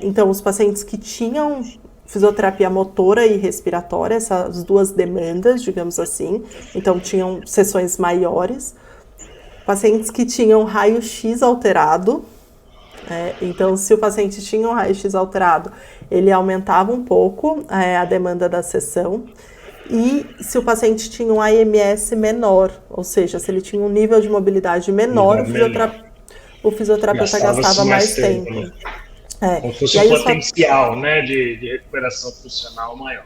A: então, os pacientes que tinham fisioterapia motora e respiratória, essas duas demandas, digamos assim, então tinham sessões maiores. Pacientes que tinham raio-x alterado, então se o paciente tinha um raio-x alterado, ele aumentava um pouco a demanda da sessão. E se o paciente tinha um AMS menor, ou seja, se ele tinha um nível de mobilidade menor, o fisioterapeuta gastava mais tempo.
B: Como se fosse um potencial, né, de recuperação funcional maior.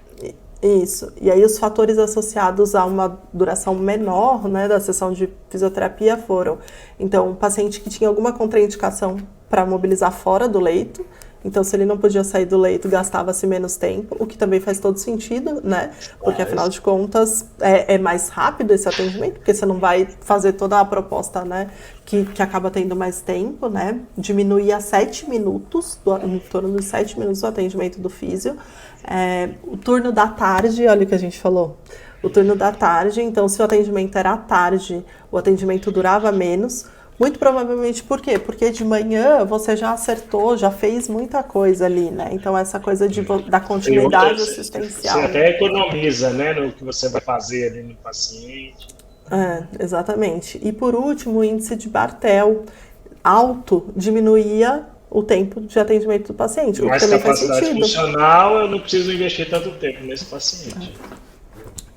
A: Isso. E aí os fatores associados a uma duração menor, né, da sessão de fisioterapia foram, então, um paciente que tinha alguma contraindicação para mobilizar fora do leito, então se ele não podia sair do leito, gastava-se menos tempo, o que também faz todo sentido, né, porque afinal de contas é mais rápido esse atendimento, porque você não vai fazer toda a proposta, né, que acaba tendo mais tempo, né, diminuía 7 minutos, em torno dos 7 minutos do atendimento do físio. O turno da tarde, olha o que a gente falou, o turno da tarde, então se o atendimento era à tarde, o atendimento durava menos, muito provavelmente por quê? Porque de manhã você já acertou, já fez muita coisa ali, né? Então essa coisa da continuidade assistencial.
B: Você até economiza, né, no que você vai fazer ali no paciente.
A: Exatamente. E por último, o índice de Bartel alto diminuía o tempo de atendimento do paciente.
B: Mais capacidade funcional, eu não preciso investir tanto tempo nesse paciente.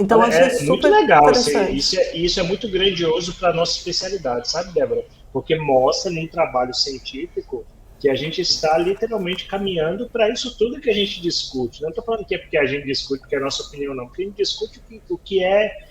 A: Então, achei super
B: muito legal.
A: interessante.
B: Isso é muito grandioso para a nossa especialidade, sabe, Débora? Porque mostra num trabalho científico que a gente está literalmente caminhando para isso tudo que a gente discute. Não estou falando que é porque a gente discute, porque é a nossa opinião, não. Porque a gente discute o que é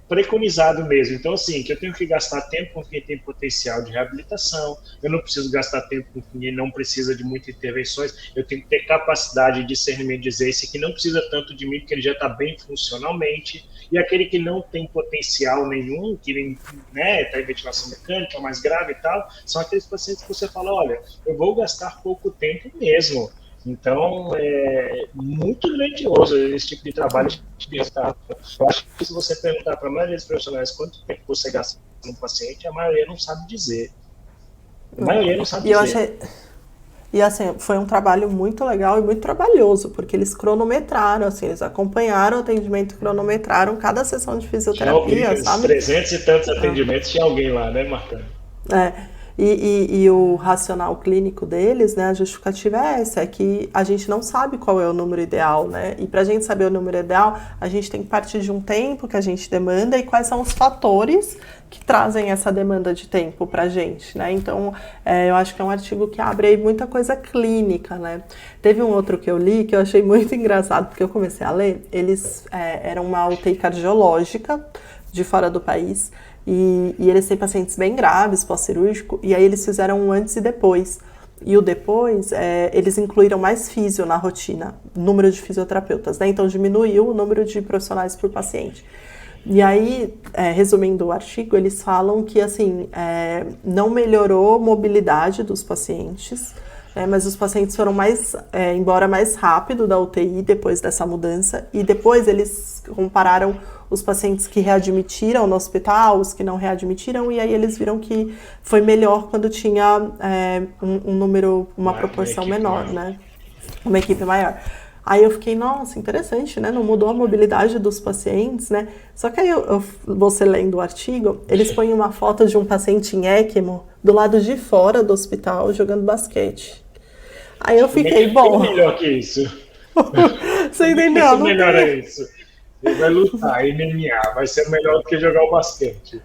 B: preconizado mesmo. Então, assim, que eu tenho que gastar tempo com quem tem potencial de reabilitação, eu não preciso gastar tempo com quem não precisa de muitas intervenções, eu tenho que ter capacidade de discernimento, de dizer esse aqui não precisa tanto de mim, porque ele já está bem funcionalmente, e aquele que não tem potencial nenhum, que está em ventilação mecânica, mais grave e tal, são aqueles pacientes que você fala, olha, eu vou gastar pouco tempo mesmo. Então, é muito grandioso esse tipo de trabalho de resultado. Eu acho que se você perguntar para a maioria dos profissionais quanto tempo você gasta num paciente, a maioria não sabe dizer. A maioria não sabe
A: E eu
B: dizer.
A: achei. E assim, foi um trabalho muito legal e muito trabalhoso, porque eles cronometraram, assim, eles acompanharam o atendimento, cronometraram cada sessão de
B: Já ouvi
A: fisioterapia,
B: que uns
A: sabe?
B: 300 e tantos atendimentos tinha alguém lá, né, marcando?
A: É, e o racional clínico deles, né, a justificativa é essa, é que a gente não sabe qual é o número ideal, né? E para a gente saber o número ideal, a gente tem que partir de um tempo que a gente demanda e quais são os fatores que trazem essa demanda de tempo para a gente, né? Então, eu acho que é um artigo que abre aí muita coisa clínica, né? Teve um outro que eu li que eu achei muito engraçado, porque eu comecei a ler, eles eram uma UTI cardiológica de fora do país, e eles têm pacientes bem graves, pós-cirúrgico, e aí eles fizeram um antes e depois. E o depois, eles incluíram mais físio na rotina, número de fisioterapeutas, né? Então diminuiu o número de profissionais por paciente. E aí, resumindo o artigo, eles falam que assim, não melhorou a mobilidade dos pacientes, mas os pacientes foram embora mais rápido da UTI depois dessa mudança, e depois eles compararam os pacientes que readmitiram no hospital, os que não readmitiram, e aí eles viram que foi melhor quando tinha um número, uma proporção menor, né? Uma equipe maior. Aí eu fiquei, nossa, interessante, né? Não mudou a mobilidade dos pacientes, né? Só que aí você lendo o artigo, eles põem uma foto de um paciente em ECMO do lado de fora do hospital jogando basquete. Aí eu
B: Como é
A: fiquei,
B: que foi
A: bom,
B: melhor que isso?
A: você
B: Como é que vai
A: entendeu?
B: ser
A: Não
B: melhor
A: tem.
B: é isso? Ele vai lutar, MMA, vai ser melhor do que jogar o basquete.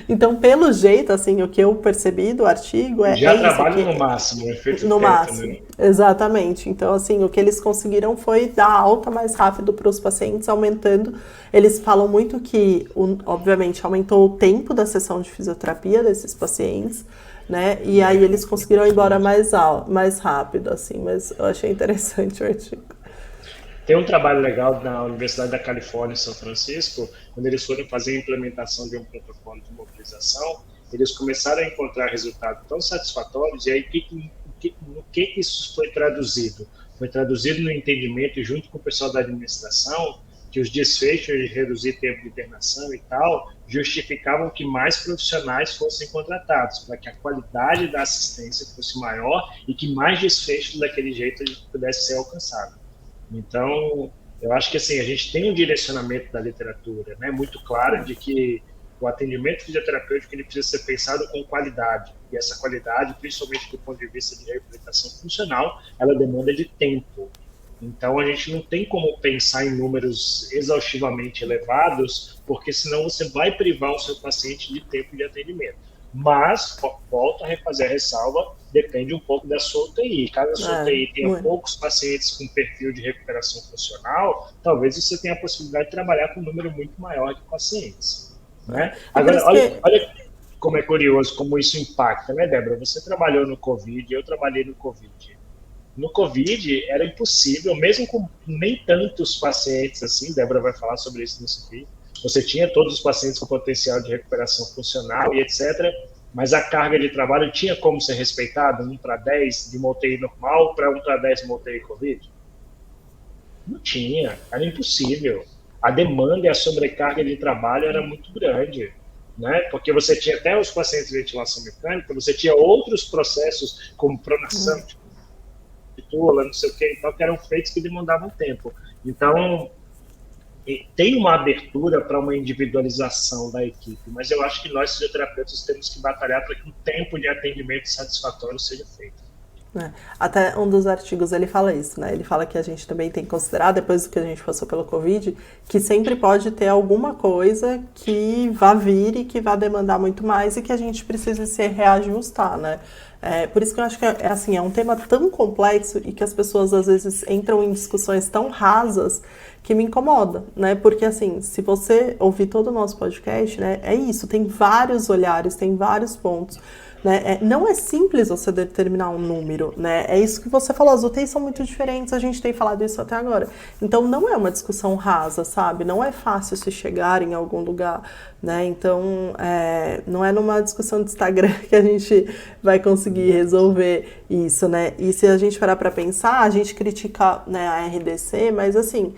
A: Então, pelo jeito, assim, o que eu percebi do artigo é
B: Já
A: isso,
B: trabalham no
A: que
B: máximo, efeito
A: no
B: teto,
A: máximo,
B: né?
A: exatamente. Então, assim, o que eles conseguiram foi dar alta mais rápido para os pacientes, aumentando. Eles falam muito que, obviamente, aumentou o tempo da sessão de fisioterapia desses pacientes, né? E aí eles conseguiram ir embora mais rápido, assim. Mas eu achei interessante o artigo.
B: Tem um trabalho legal na Universidade da Califórnia, em São Francisco, quando eles foram fazer a implementação de um protocolo de mobilização, eles começaram a encontrar resultados tão satisfatórios, e aí no que isso foi traduzido? Foi traduzido no entendimento, junto com o pessoal da administração, que os desfechos de reduzir tempo de internação e tal, justificavam que mais profissionais fossem contratados, para que a qualidade da assistência fosse maior e que mais desfechos daquele jeito pudesse ser alcançado. Então, eu acho que assim, a gente tem um direcionamento da literatura, né, muito claro de que o atendimento fisioterapêutico ele precisa ser pensado com qualidade. E essa qualidade, principalmente do ponto de vista de reabilitação funcional, ela demanda de tempo. Então, a gente não tem como pensar em números exaustivamente elevados, porque senão você vai privar o seu paciente de tempo de atendimento. Mas, volto a refazer a ressalva, depende um pouco da sua UTI. Caso a sua UTI tenha
A: Muito.
B: poucos pacientes com perfil de recuperação funcional, talvez você tenha a possibilidade de trabalhar com um número muito maior de pacientes. Né?
A: E por
B: Agora,
A: isso que.
B: olha como é curioso, como isso impacta, né, Débora? Você trabalhou no Covid, eu trabalhei no Covid. No Covid era impossível, mesmo com nem tantos pacientes assim, Débora vai falar sobre isso no CFI, você tinha todos os pacientes com potencial de recuperação funcional e etc., mas a carga de trabalho tinha como ser respeitada, 1:10 de uma UTI normal para 1:10 de uma UTI Covid? Não tinha, era impossível. A demanda e a sobrecarga de trabalho era muito grande, né? Porque você tinha até os pacientes de ventilação mecânica, você tinha outros processos como pronação, tula, não sei o que, então, que eram feitos que demandavam tempo. Então, tem uma abertura para uma individualização da equipe, mas eu acho que nós, fisioterapeutas, temos que batalhar para que o tempo de atendimento satisfatório seja feito.
A: Até um dos artigos ele fala isso, né? Ele fala que a gente também tem que considerar, depois do que a gente passou pelo Covid, que sempre pode ter alguma coisa que vá vir e que vá demandar muito mais e que a gente precisa se reajustar, né? Por isso que eu acho que assim, é um tema tão complexo e que as pessoas às vezes entram em discussões tão rasas que me incomoda, né? Porque assim, se você ouvir todo o nosso podcast, né, é isso, tem vários olhares, tem vários pontos. Né? Não é simples você determinar um número, né? É isso que você falou, as UTIs são muito diferentes, a gente tem falado isso até agora. Então não é uma discussão rasa, sabe? Não é fácil se chegar em algum lugar, né? Então não é numa discussão de Instagram que a gente vai conseguir resolver isso, né? E se a gente parar para pensar, a gente critica, né, a RDC, mas assim,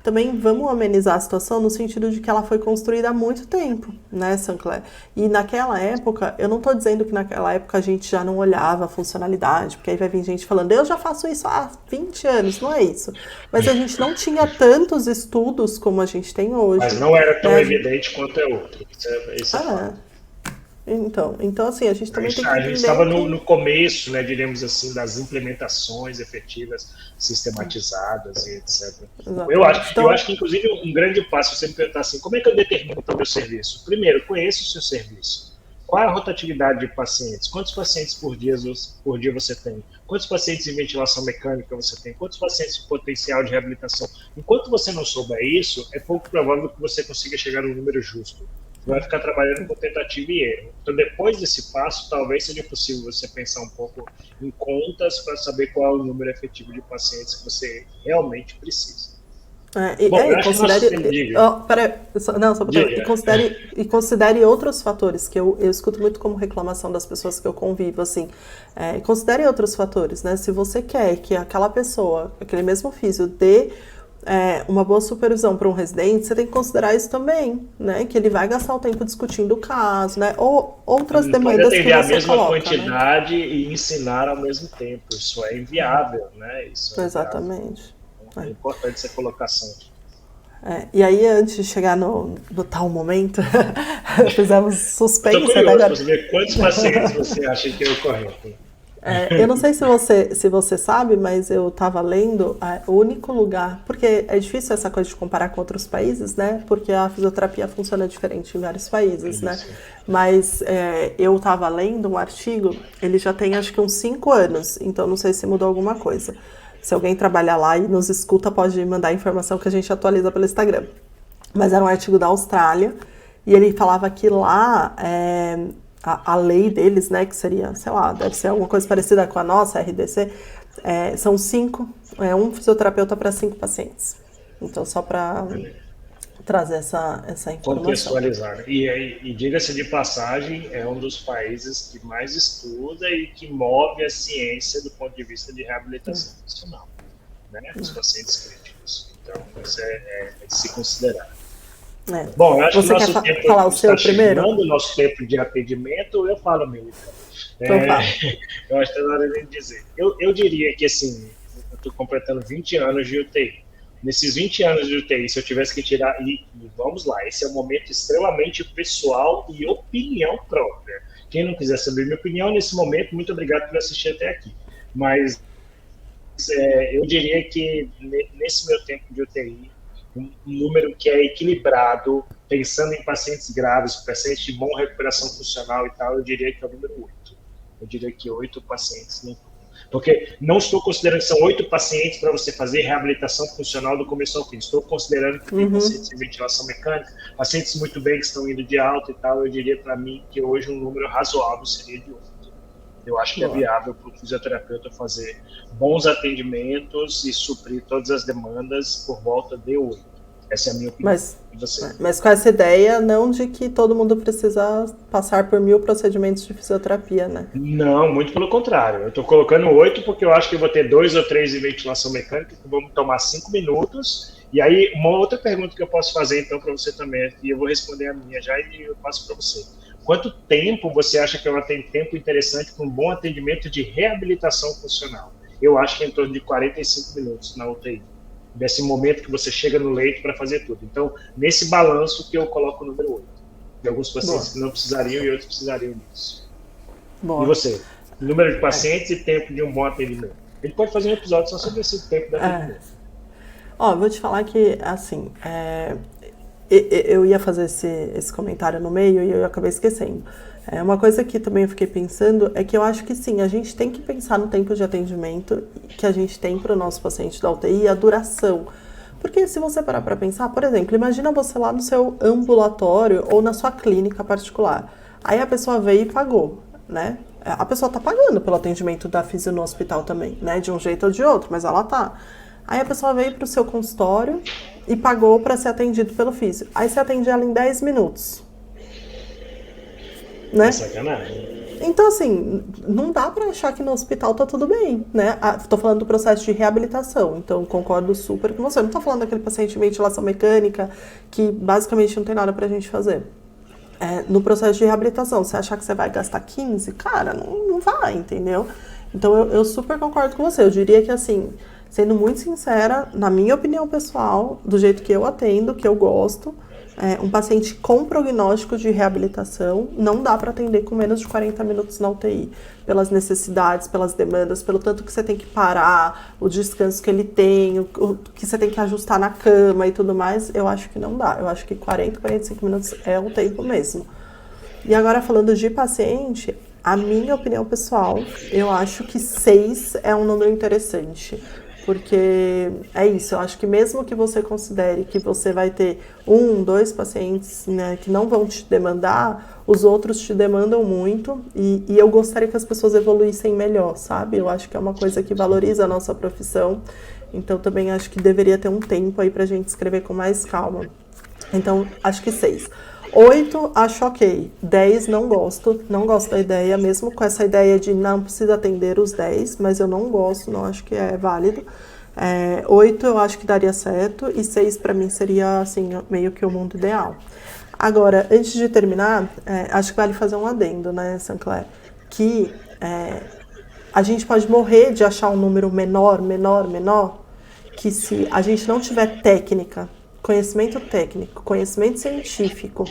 A: também vamos amenizar a situação no sentido de que ela foi construída há muito tempo, né, Sancler? E naquela época, eu não estou dizendo que naquela época a gente já não olhava a funcionalidade, porque aí vai vir gente falando, eu já faço isso há 20 anos, não é isso. Mas a gente não tinha tantos estudos como a gente tem hoje.
B: Mas não era tão
A: né?
B: evidente quanto é outro. Isso é fato.
A: Então, assim, a gente também tem que
B: A gente
A: entender
B: estava
A: que...
B: no começo, né, diríamos assim, das implementações efetivas, sistematizadas e etc.
A: Exatamente.
B: Eu acho que, inclusive, um grande passo, você me perguntar assim, como é que eu determino o meu serviço? Primeiro, conheça o seu serviço. Qual é a rotatividade de pacientes? Quantos pacientes por dia você tem? Quantos pacientes em ventilação mecânica você tem? Quantos pacientes em potencial de reabilitação? Enquanto você não souber isso, é pouco provável que você consiga chegar no número justo. Você vai ficar trabalhando com tentativa e erro. Então, depois desse passo, talvez seja possível você pensar um pouco em contas para saber qual é o número efetivo de pacientes que você realmente precisa. Bom, eu acho que nosso tempo
A: considere outros fatores que eu escuto muito como reclamação das pessoas que eu convivo, assim, considere outros fatores, né? Se você quer que aquela pessoa, aquele mesmo físio, dê uma boa supervisão para um residente, você tem que considerar isso também, né? Que ele vai gastar o tempo discutindo o caso, né? Ou outras demandas que você coloca.
B: Pode atender a mesma quantidade, né? E ensinar ao mesmo tempo. Isso é inviável, né? Isso é
A: exatamente.
B: É importante essa colocação.
A: E aí, antes de chegar no tal momento, fizemos suspense.
B: Estou curioso para saber quantos pacientes você acha que é o correto.
A: Eu não sei se você sabe, mas eu estava lendo o único lugar, porque é difícil essa coisa de comparar com outros países, né? Porque a fisioterapia funciona diferente em vários países, né? Mas eu estava lendo um artigo, ele já tem acho que uns 5 anos, então não sei se mudou alguma coisa. Se alguém trabalhar lá e nos escuta, pode mandar a informação que a gente atualiza pelo Instagram. Mas era um artigo da Austrália, e ele falava que lá a lei deles, né, que seria, sei lá, deve ser alguma coisa parecida com a nossa, a RDC, são 5, um fisioterapeuta para 5 pacientes. Então, só para trazer essa informação.
B: Contextualizar. E diga-se de passagem, é um dos países que mais estuda e que move a ciência do ponto de vista de reabilitação funcional, né, dos pacientes críticos. Então, isso é de se considerar. Bom, eu acho que nosso tempo
A: falar o seu primeiro?
B: O nosso tempo de atendimento, eu falo mesmo. Eu acho que é na hora de dizer. Eu diria que, assim, eu estou completando 20 anos de UTI. Nesses 20 anos de UTI, se eu tivesse que tirar... E vamos lá, esse é um momento extremamente pessoal e opinião própria. Quem não quiser saber minha opinião nesse momento, muito obrigado por assistir até aqui. Mas eu diria que nesse meu tempo de UTI, um número que é equilibrado, pensando em pacientes graves, pacientes de boa recuperação funcional e tal, eu diria que é o número 8. Eu diria que 8 pacientes não. Porque não estou considerando que são 8 pacientes para você fazer reabilitação funcional do começo ao fim. Estou considerando que tem pacientes em ventilação mecânica, pacientes muito bem que estão indo de alta e tal. Eu diria para mim que hoje um número razoável seria de 8. Eu acho que é viável para o fisioterapeuta fazer bons atendimentos e suprir todas as demandas por volta de 8. Essa é a minha opinião.
A: Mas com essa ideia, não de que todo mundo precisa passar por 1000 procedimentos de fisioterapia, né?
B: Não, muito pelo contrário. Eu estou colocando 8 porque eu acho que eu vou ter 2 ou 3 de ventilação mecânica que vão tomar 5 minutos. E aí, uma outra pergunta que eu posso fazer, então, para você também, e eu vou responder a minha já e eu passo para você. Quanto tempo você acha que é um tempo interessante para um bom atendimento de reabilitação funcional? Eu acho que é em torno de 45 minutos na UTI. Desse momento que você chega no leito para fazer tudo. Então, nesse balanço que eu coloco o número 8. De alguns pacientes que não precisariam e outros precisariam disso. E você? Número de pacientes e tempo de um bom atendimento. Ele pode fazer um episódio só sobre esse tempo de atendimento.
A: Vou te falar que, assim, eu ia fazer esse comentário no meio e eu acabei esquecendo. Uma coisa que também eu fiquei pensando é que eu acho que sim, a gente tem que pensar no tempo de atendimento que a gente tem para o nosso paciente da UTI e a duração. Porque se você parar para pensar, por exemplo, imagina você lá no seu ambulatório ou na sua clínica particular. Aí a pessoa veio e pagou, né? A pessoa está pagando pelo atendimento da fisio no hospital também, né? De um jeito ou de outro, mas ela tá. Aí a pessoa veio para o seu consultório e pagou para ser atendido pelo fisio. Aí você atende ela em 10 minutos. Né?
B: É sacanagem.
A: Então, assim, não dá pra achar que no hospital tá tudo bem, né? Tô falando do processo de reabilitação, então concordo super com você. Não tô falando daquele paciente de ventilação mecânica que basicamente não tem nada pra gente fazer. No processo de reabilitação, você achar que você vai gastar 15, cara, não vai, entendeu? Então eu super concordo com você. Eu diria que, assim, sendo muito sincera, na minha opinião pessoal, do jeito que eu atendo, que eu gosto, um paciente com prognóstico de reabilitação não dá para atender com menos de 40 minutos na UTI, pelas necessidades, pelas demandas, pelo tanto que você tem que parar, o descanso que ele tem, o que você tem que ajustar na cama e tudo mais, eu acho que não dá. Eu acho que 40, 45 minutos é o tempo mesmo. E agora, falando de paciente, a minha opinião pessoal, eu acho que 6 é um número interessante. Porque é isso, eu acho que mesmo que você considere que você vai ter 1, 2 pacientes, né, que não vão te demandar, os outros te demandam muito e eu gostaria que as pessoas evoluíssem melhor, sabe? Eu acho que é uma coisa que valoriza a nossa profissão, então também acho que deveria ter um tempo aí pra gente escrever com mais calma. Então, acho que 6. 8, acho ok. 10, não gosto da ideia, mesmo com essa ideia de não precisa atender os 10, mas eu não gosto, não acho que é válido. 8 eu acho que daria certo, e 6 para mim seria, assim, meio que o mundo ideal. Agora, antes de terminar, acho que vale fazer um adendo, né, Sancler? Que a gente pode morrer de achar um número menor, que se a gente não tiver técnica, conhecimento técnico, conhecimento científico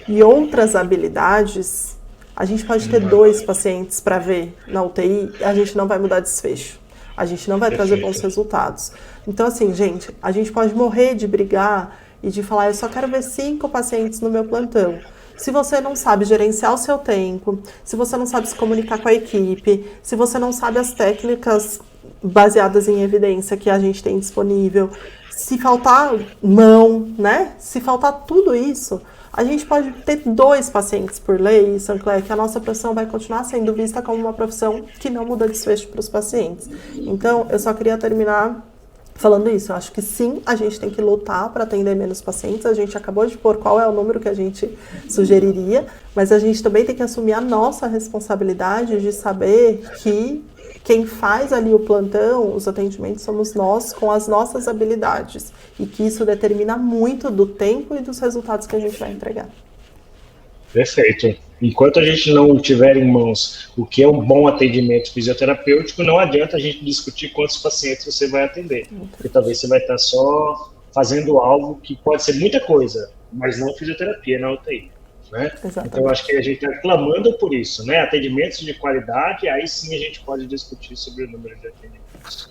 A: e outras habilidades, a gente pode ter 2 pacientes para ver na UTI e a gente não vai mudar desfecho. A gente não vai trazer bons resultados. Então, assim, gente, a gente pode morrer de brigar e de falar, eu só quero ver 5 pacientes no meu plantão. Se você não sabe gerenciar o seu tempo, se você não sabe se comunicar com a equipe, se você não sabe as técnicas baseadas em evidência que a gente tem disponível, se faltar mão, né? Se faltar tudo isso, a gente pode ter 2 pacientes por lei, Sancler, que a nossa profissão vai continuar sendo vista como uma profissão que não muda desfecho para os pacientes. Então, eu só queria terminar falando isso. Eu acho que sim, a gente tem que lutar para atender menos pacientes. A gente acabou de pôr qual é o número que a gente sugeriria, mas a gente também tem que assumir a nossa responsabilidade de saber que quem faz ali o plantão, os atendimentos, somos nós com as nossas habilidades. E que isso determina muito do tempo e dos resultados que a gente vai entregar.
B: Perfeito. Enquanto a gente não tiver em mãos o que é um bom atendimento fisioterapêutico, não adianta a gente discutir quantos pacientes você vai atender. Porque talvez você vai estar só fazendo algo que pode ser muita coisa, mas não fisioterapia na UTI. Né? Então, acho que a gente está clamando por isso, né? Atendimentos de qualidade, aí sim a gente pode discutir sobre o número de atendimentos.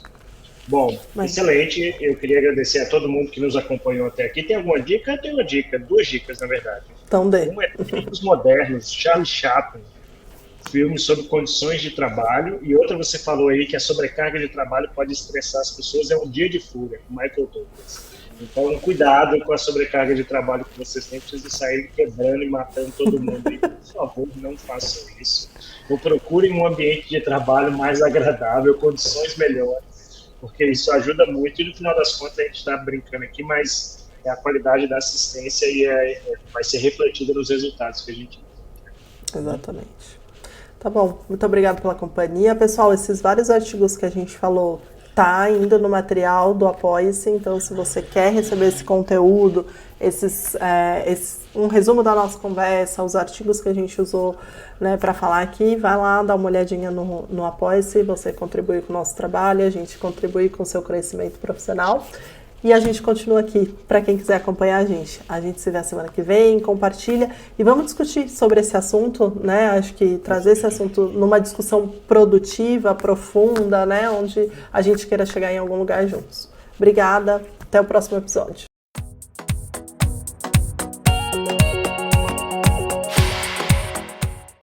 B: Bom, excelente. Eu queria agradecer a todo mundo que nos acompanhou até aqui. Tem alguma dica? Tem uma dica, 2 dicas, na verdade.
A: Então,
B: uma é Tempos Modernos, Charlie Chaplin, filme sobre condições de trabalho, e outra você falou aí que a sobrecarga de trabalho pode estressar as pessoas, é Um Dia de Fúria, Michael Douglas. Então, cuidado com a sobrecarga de trabalho que vocês têm, precisa sair quebrando e matando todo mundo. E, por favor, não façam isso. Ou procurem um ambiente de trabalho mais agradável, condições melhores, porque isso ajuda muito. E, no final das contas, a gente está brincando aqui, mas a qualidade da assistência vai ser refletida nos resultados que a gente tem.
A: Exatamente. Tá bom, muito obrigada pela companhia. Pessoal, esses vários artigos que a gente falou tá indo no material do Apoie-se, então se você quer receber esse conteúdo, um resumo da nossa conversa, os artigos que a gente usou, né, para falar aqui, vai lá, dá uma olhadinha no Apoie-se, você contribui com o nosso trabalho, a gente contribui com o seu crescimento profissional. E a gente continua aqui, para quem quiser acompanhar a gente. A gente se vê a semana que vem, compartilha e vamos discutir sobre esse assunto, né? Acho que trazer esse assunto numa discussão produtiva, profunda, né? Onde a gente queira chegar em algum lugar juntos. Obrigada, até o próximo episódio.